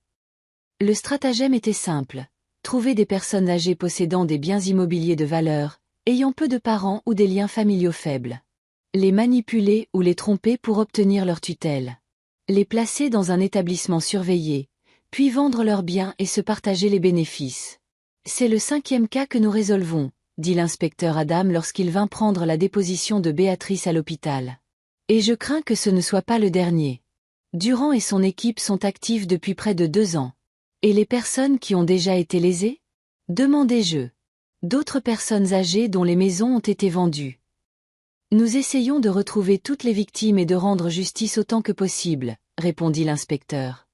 Le stratagème était simple, trouver des personnes âgées possédant des biens immobiliers de valeur, ayant peu de parents ou des liens familiaux faibles. Les manipuler ou les tromper pour obtenir leur tutelle. Les placer dans un établissement surveillé, puis vendre leurs biens et se partager les bénéfices. C'est le 5e cas que nous résolvons, dit l'inspecteur Adam lorsqu'il vint prendre la déposition de Béatrice à l'hôpital. Et je crains que ce ne soit pas le dernier. Durand et son équipe sont actifs depuis près de 2 ans. Et les personnes qui ont déjà été lésées ? Demandai-je. D'autres personnes âgées dont les maisons ont été vendues. Nous essayons de retrouver toutes les victimes et de rendre justice autant que possible, répondit l'inspecteur.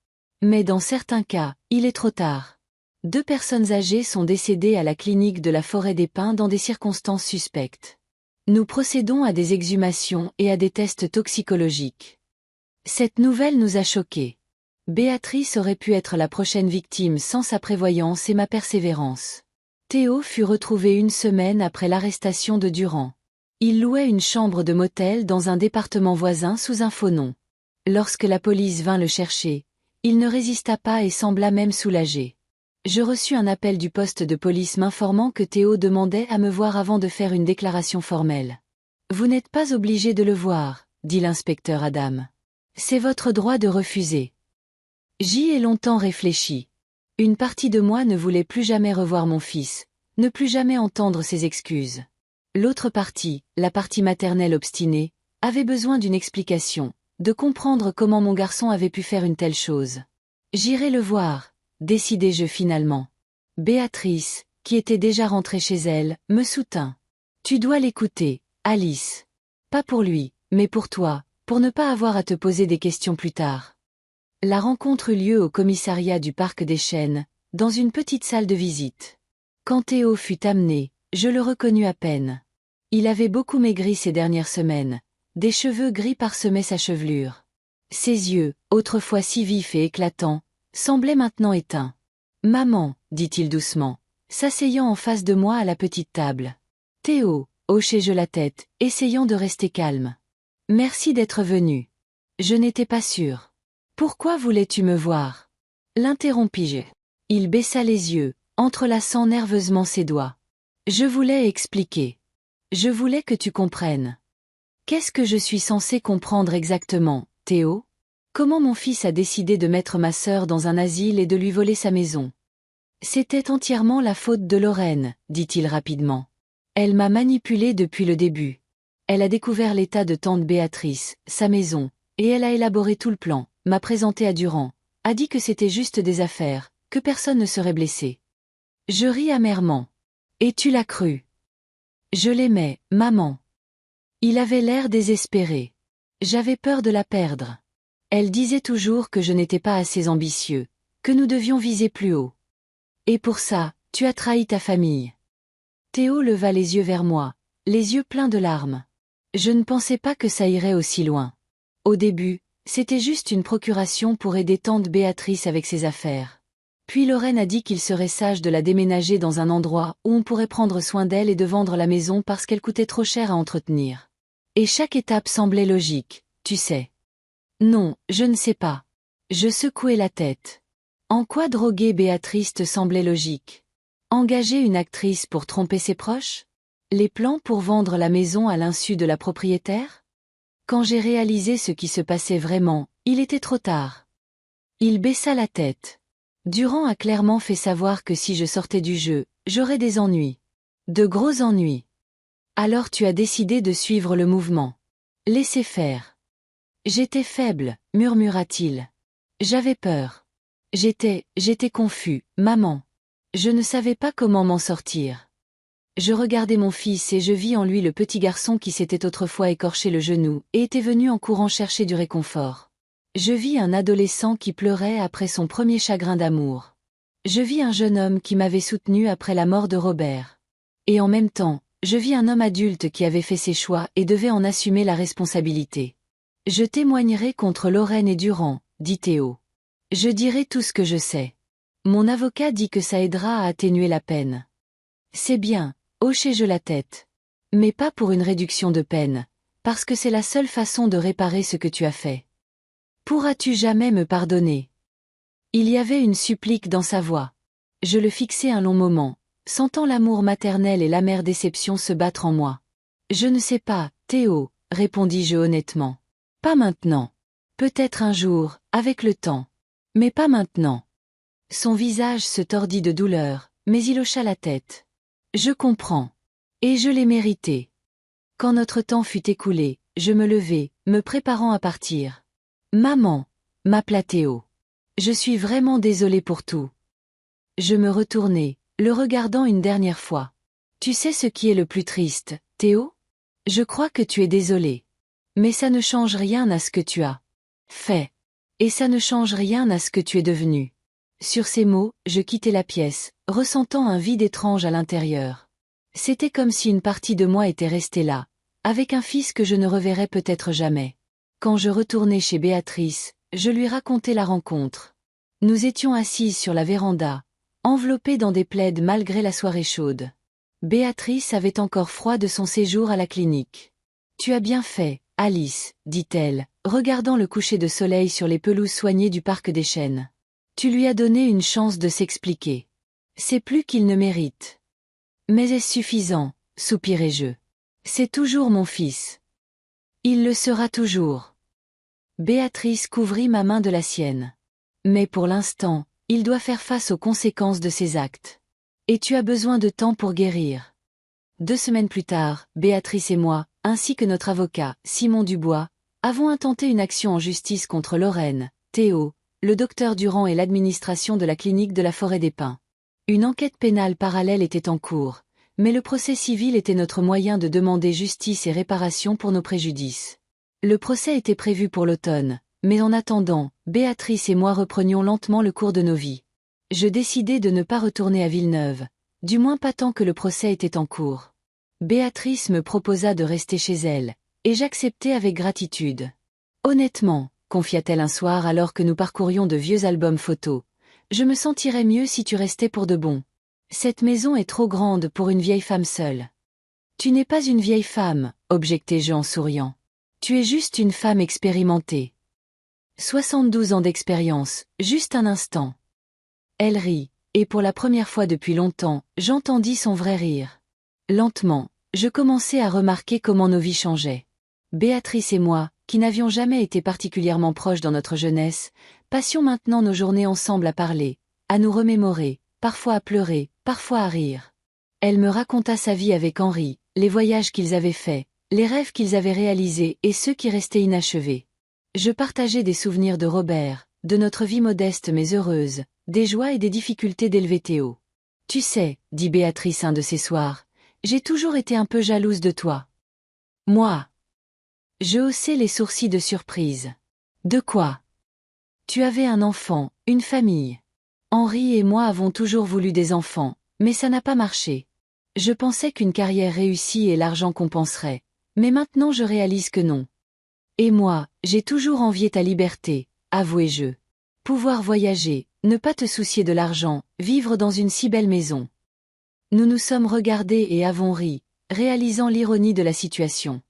Mais dans certains cas, il est trop tard. 2 personnes âgées sont décédées à la clinique de la Forêt des Pins dans des circonstances suspectes. Nous procédons à des exhumations et à des tests toxicologiques. Cette nouvelle nous a choqués. Béatrice aurait pu être la prochaine victime sans sa prévoyance et ma persévérance. Théo fut retrouvé 1 semaine après l'arrestation de Durand. Il louait une chambre de motel dans un département voisin sous un faux nom. Lorsque la police vint le chercher, il ne résista pas et sembla même soulagé. Je reçus un appel du poste de police m'informant que Théo demandait à me voir avant de faire une déclaration formelle. « Vous n'êtes pas obligé de le voir, » dit l'inspecteur Adam. « C'est votre droit de refuser. » J'y ai longtemps réfléchi. Une partie de moi ne voulait plus jamais revoir mon fils, ne plus jamais entendre ses excuses. L'autre partie, la partie maternelle obstinée, avait besoin d'une explication, de comprendre comment mon garçon avait pu faire une telle chose. J'irai le voir, décidai-je finalement. Béatrice, qui était déjà rentrée chez elle, me soutint. Tu dois l'écouter, Alice. Pas pour lui, mais pour toi, pour ne pas avoir à te poser des questions plus tard. La rencontre eut lieu au commissariat du Parc des Chênes, dans une petite salle de visite. Quand Théo fut amené, je le reconnus à peine. Il avait beaucoup maigri ces dernières semaines, des cheveux gris parsemaient sa chevelure. Ses yeux, autrefois si vifs et éclatants, semblaient maintenant éteints. « Maman, dit-il doucement, s'asseyant en face de moi à la petite table. Théo, hochai-je la tête, essayant de rester calme. Merci d'être venu. Je n'étais pas sûre. Pourquoi voulais-tu me voir ? L'interrompis-je. Il baissa les yeux, entrelaçant nerveusement ses doigts. Je voulais expliquer. Je voulais que tu comprennes. Qu'est-ce que je suis censé comprendre exactement, Théo ? Comment mon fils a décidé de mettre ma sœur dans un asile et de lui voler sa maison ? C'était entièrement la faute de Lorraine, dit-il rapidement. Elle m'a manipulé depuis le début. Elle a découvert l'état de tante Béatrice, sa maison, et elle a élaboré tout le plan. M'a présenté à Durand, a dit que c'était juste des affaires, que personne ne serait blessé. Je ris amèrement. Et tu l'as cru. Je l'aimais, maman. Il avait l'air désespéré. J'avais peur de la perdre. Elle disait toujours que je n'étais pas assez ambitieux, que nous devions viser plus haut. Et pour ça, tu as trahi ta famille. Théo leva les yeux vers moi, les yeux pleins de larmes. Je ne pensais pas que ça irait aussi loin. Au début, c'était juste une procuration pour aider tante Béatrice avec ses affaires. Puis Lorraine a dit qu'il serait sage de la déménager dans un endroit où on pourrait prendre soin d'elle et de vendre la maison parce qu'elle coûtait trop cher à entretenir. Et chaque étape semblait logique, tu sais. Non, je ne sais pas. Je secouai la tête. En quoi droguer Béatrice te semblait logique? Engager une actrice pour tromper ses proches? Les plans pour vendre la maison à l'insu de la propriétaire? Quand j'ai réalisé ce qui se passait vraiment, il était trop tard. Il baissa la tête. Durand a clairement fait savoir que si je sortais du jeu, j'aurais des ennuis. De gros ennuis. Alors tu as décidé de suivre le mouvement. Laissez faire. J'étais faible, murmura-t-il. J'avais peur. J'étais confus, maman. Je ne savais pas comment m'en sortir. Je regardais mon fils et je vis en lui le petit garçon qui s'était autrefois écorché le genou et était venu en courant chercher du réconfort. Je vis un adolescent qui pleurait après son premier chagrin d'amour. Je vis un jeune homme qui m'avait soutenu après la mort de Robert. Et en même temps, je vis un homme adulte qui avait fait ses choix et devait en assumer la responsabilité. Je témoignerai contre Lorraine et Durand, dit Théo. Je dirai tout ce que je sais. Mon avocat dit que ça aidera à atténuer la peine. C'est bien, hochai-je la tête. Mais pas pour une réduction de peine, parce que c'est la seule façon de réparer ce que tu as fait. Pourras-tu jamais me pardonner? Il y avait une supplique dans sa voix. Je le fixai un long moment, sentant l'amour maternel et l'amère déception se battre en moi. Je ne sais pas, Théo, répondis-je honnêtement. Pas maintenant. Peut-être un jour, avec le temps. Mais pas maintenant. Son visage se tordit de douleur, mais il hocha la tête. Je comprends. Et je l'ai mérité. Quand notre temps fut écoulé, je me levai, me préparant à partir. Maman, m'appela Théo. Je suis vraiment désolée pour tout. Je me retournai, le regardant une dernière fois. Tu sais ce qui est le plus triste, Théo? Je crois que tu es désolé. Mais ça ne change rien à ce que tu as fait. Et ça ne change rien à ce que tu es devenu. Sur ces mots, je quittai la pièce, ressentant un vide étrange à l'intérieur. C'était comme si une partie de moi était restée là, avec un fils que je ne reverrais peut-être jamais. Quand je retournai chez Béatrice, je lui racontai la rencontre. Nous étions assises sur la véranda, enveloppées dans des plaids malgré la soirée chaude. Béatrice avait encore froid de son séjour à la clinique. Tu as bien fait, Alice, dit-elle, regardant le coucher de soleil sur les pelouses soignées du parc des Chênes. Tu lui as donné une chance de s'expliquer. C'est plus qu'il ne mérite. Mais est-ce suffisant, soupirai-je. C'est toujours mon fils. Il le sera toujours. Béatrice couvrit ma main de la sienne. Mais pour l'instant, il doit faire face aux conséquences de ses actes. Et tu as besoin de temps pour guérir. 2 semaines plus tard, Béatrice et moi, ainsi que notre avocat, Simon Dubois, avons intenté une action en justice contre Lorraine, Théo, le docteur Durand et l'administration de la clinique de la Forêt des Pins. Une enquête pénale parallèle était en cours, mais le procès civil était notre moyen de demander justice et réparation pour nos préjudices. Le procès était prévu pour l'automne, mais en attendant, Béatrice et moi reprenions lentement le cours de nos vies. Je décidai de ne pas retourner à Villeneuve, du moins pas tant que le procès était en cours. Béatrice me proposa de rester chez elle, et j'acceptai avec gratitude. Honnêtement, confia-t-elle un soir alors que nous parcourions de vieux albums photos, je me sentirais mieux si tu restais pour de bon. Cette maison est trop grande pour une vieille femme seule. Tu n'es pas une vieille femme, objectai-je en souriant. Tu es juste une femme expérimentée. 72 ans d'expérience, juste un instant. Elle rit, et pour la première fois depuis longtemps, j'entendis son vrai rire. Lentement, je commençai à remarquer comment nos vies changeaient. Béatrice et moi, qui n'avions jamais été particulièrement proches dans notre jeunesse, passions maintenant nos journées ensemble à parler, à nous remémorer, parfois à pleurer, parfois à rire. Elle me raconta sa vie avec Henri, les voyages qu'ils avaient faits, les rêves qu'ils avaient réalisés et ceux qui restaient inachevés. Je partageais des souvenirs de Robert, de notre vie modeste mais heureuse, des joies et des difficultés d'élever Théo. Tu sais, dit Béatrice un de ces soirs, j'ai toujours été un peu jalouse de toi. Moi. Je haussai les sourcils de surprise. De quoi? Tu avais un enfant, une famille. Henri et moi avons toujours voulu des enfants, mais ça n'a pas marché. Je pensais qu'une carrière réussie et l'argent compenseraient, mais maintenant je réalise que non. Et moi, j'ai toujours envié ta liberté, avouai-je. Pouvoir voyager, ne pas te soucier de l'argent, vivre dans une si belle maison. Nous nous sommes regardés et avons ri, réalisant l'ironie de la situation.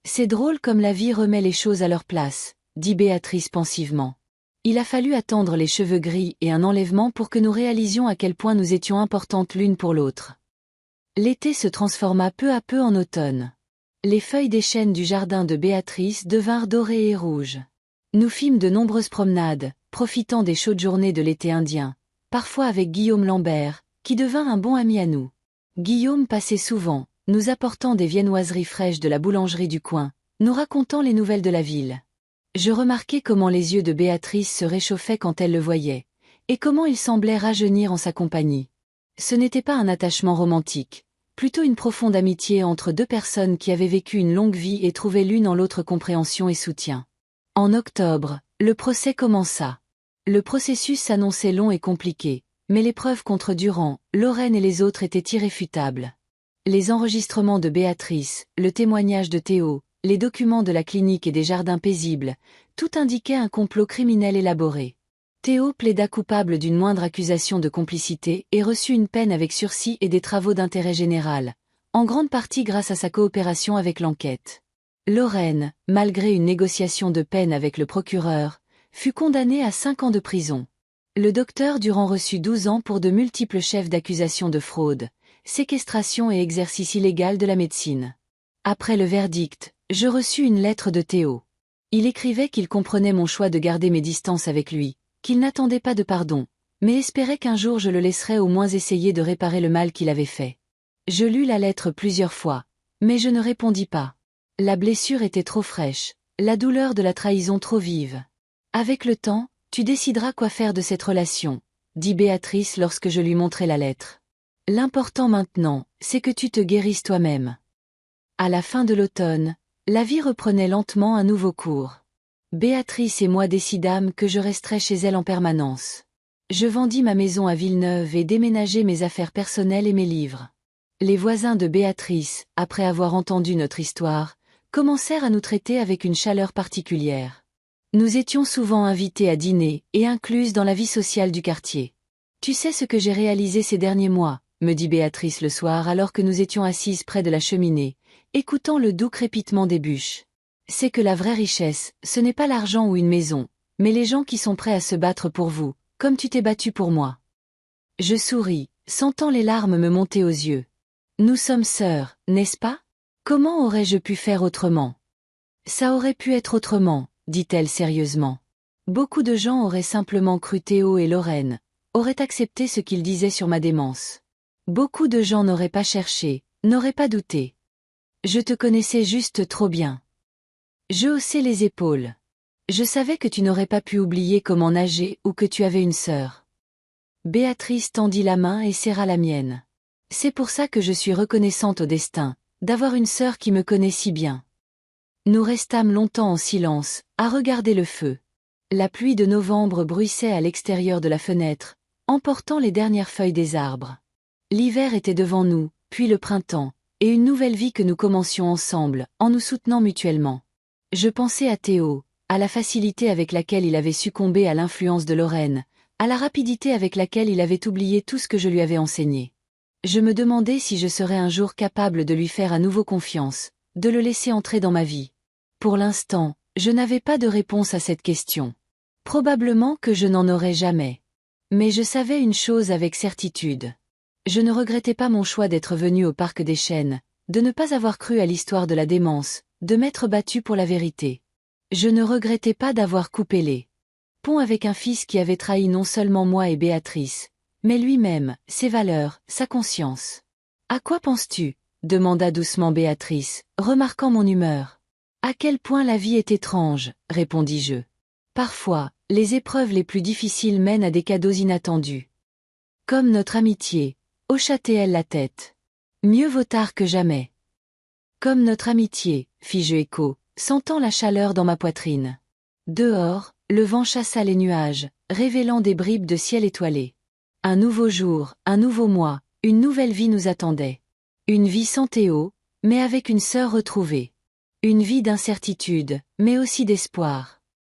C'est drôle comme la vie remet les choses à leur place, dit Béatrice pensivement. Il a fallu attendre les cheveux gris et un enlèvement pour que nous réalisions à quel point nous étions importantes l'une pour l'autre. L'été se transforma peu à peu en automne. Les feuilles des chênes du jardin de Béatrice devinrent dorées et rouges. Nous fîmes de nombreuses promenades, profitant des chaudes journées de l'été indien, parfois avec Guillaume Lambert, qui devint un bon ami à nous. Guillaume passait souvent, nous apportant des viennoiseries fraîches de la boulangerie du coin, nous racontant les nouvelles de la ville. Je remarquai comment les yeux de Béatrice se réchauffaient quand elle le voyait, et comment il semblait rajeunir en sa compagnie. Ce n'était pas un attachement romantique, plutôt une profonde amitié entre deux personnes qui avaient vécu une longue vie et trouvaient l'une en l'autre compréhension et soutien. En octobre, le procès commença. Le processus s'annonçait long et compliqué, mais les preuves contre Durand, Lorraine et les autres étaient irréfutables. Les enregistrements de Béatrice, le témoignage de Théo, les documents de la clinique et des jardins paisibles, tout indiquait un complot criminel élaboré. Théo plaida coupable d'une moindre accusation de complicité et reçut une peine avec sursis et des travaux d'intérêt général, en grande partie grâce à sa coopération avec l'enquête. Lorraine, malgré une négociation de peine avec le procureur, fut condamnée à 5 ans de prison. Le docteur Durand reçut 12 ans pour de multiples chefs d'accusation de fraude, séquestration et exercice illégal de la médecine. Après le verdict, je reçus une lettre de Théo. Il écrivait qu'il comprenait mon choix de garder mes distances avec lui, qu'il n'attendait pas de pardon, mais espérait qu'un jour je le laisserais au moins essayer de réparer le mal qu'il avait fait. Je lus la lettre plusieurs fois, mais je ne répondis pas. La blessure était trop fraîche, la douleur de la trahison trop vive. Avec le temps, tu décideras quoi faire de cette relation, dit Béatrice lorsque je lui montrai la lettre. L'important maintenant, c'est que tu te guérisses toi-même. À la fin de l'automne, la vie reprenait lentement un nouveau cours. Béatrice et moi décidâmes que je resterais chez elle en permanence. Je vendis ma maison à Villeneuve et déménageai mes affaires personnelles et mes livres. Les voisins de Béatrice, après avoir entendu notre histoire, commencèrent à nous traiter avec une chaleur particulière. Nous étions souvent invités à dîner et incluses dans la vie sociale du quartier. Tu sais ce que j'ai réalisé ces derniers mois, me dit Béatrice le soir alors que nous étions assises près de la cheminée, écoutant le doux crépitement des bûches. C'est que la vraie richesse, ce n'est pas l'argent ou une maison, mais les gens qui sont prêts à se battre pour vous, comme tu t'es battu pour moi. Je souris, sentant les larmes me monter aux yeux. Nous sommes sœurs, n'est-ce pas? Comment aurais-je pu faire autrement? Ça aurait pu être autrement, dit-elle sérieusement. Beaucoup de gens auraient simplement cru Théo et Lorraine, auraient accepté ce qu'ils disaient sur ma démence. Beaucoup de gens n'auraient pas cherché, n'auraient pas douté. Je te connaissais juste trop bien. Je haussai les épaules. Je savais que tu n'aurais pas pu oublier comment nager ou que tu avais une sœur. Béatrice tendit la main et serra la mienne. C'est pour ça que je suis reconnaissante au destin, d'avoir une sœur qui me connaît si bien. Nous restâmes longtemps en silence, à regarder le feu. La pluie de novembre bruissait à l'extérieur de la fenêtre, emportant les dernières feuilles des arbres. L'hiver était devant nous, puis le printemps, et une nouvelle vie que nous commencions ensemble, en nous soutenant mutuellement. Je pensais à Théo, à la facilité avec laquelle il avait succombé à l'influence de Lorraine, à la rapidité avec laquelle il avait oublié tout ce que je lui avais enseigné. Je me demandais si je serais un jour capable de lui faire à nouveau confiance, de le laisser entrer dans ma vie. Pour l'instant, je n'avais pas de réponse à cette question. Probablement que je n'en aurais jamais. Mais je savais une chose avec certitude. Je ne regrettais pas mon choix d'être venu au Parc des Chênes, de ne pas avoir cru à l'histoire de la démence, de m'être battu pour la vérité. Je ne regrettais pas d'avoir coupé les ponts avec un fils qui avait trahi non seulement moi et Béatrice, mais lui-même, ses valeurs, sa conscience. « À quoi penses-tu » demanda doucement Béatrice, remarquant mon humeur. « À quel point la vie est étrange » répondis-je. « Parfois, les épreuves les plus difficiles mènent à des cadeaux inattendus. Comme notre amitié, » hocha-t-elle la tête. « Mieux vaut tard que jamais. » Comme notre amitié, fis-je écho, sentant la chaleur dans ma poitrine. Dehors, le vent chassa les nuages, révélant des bribes de ciel étoilé. Un nouveau jour, un nouveau mois, une nouvelle vie nous attendait. Une vie sans Théo, mais avec une sœur retrouvée. Une vie d'incertitude, mais aussi d'espoir.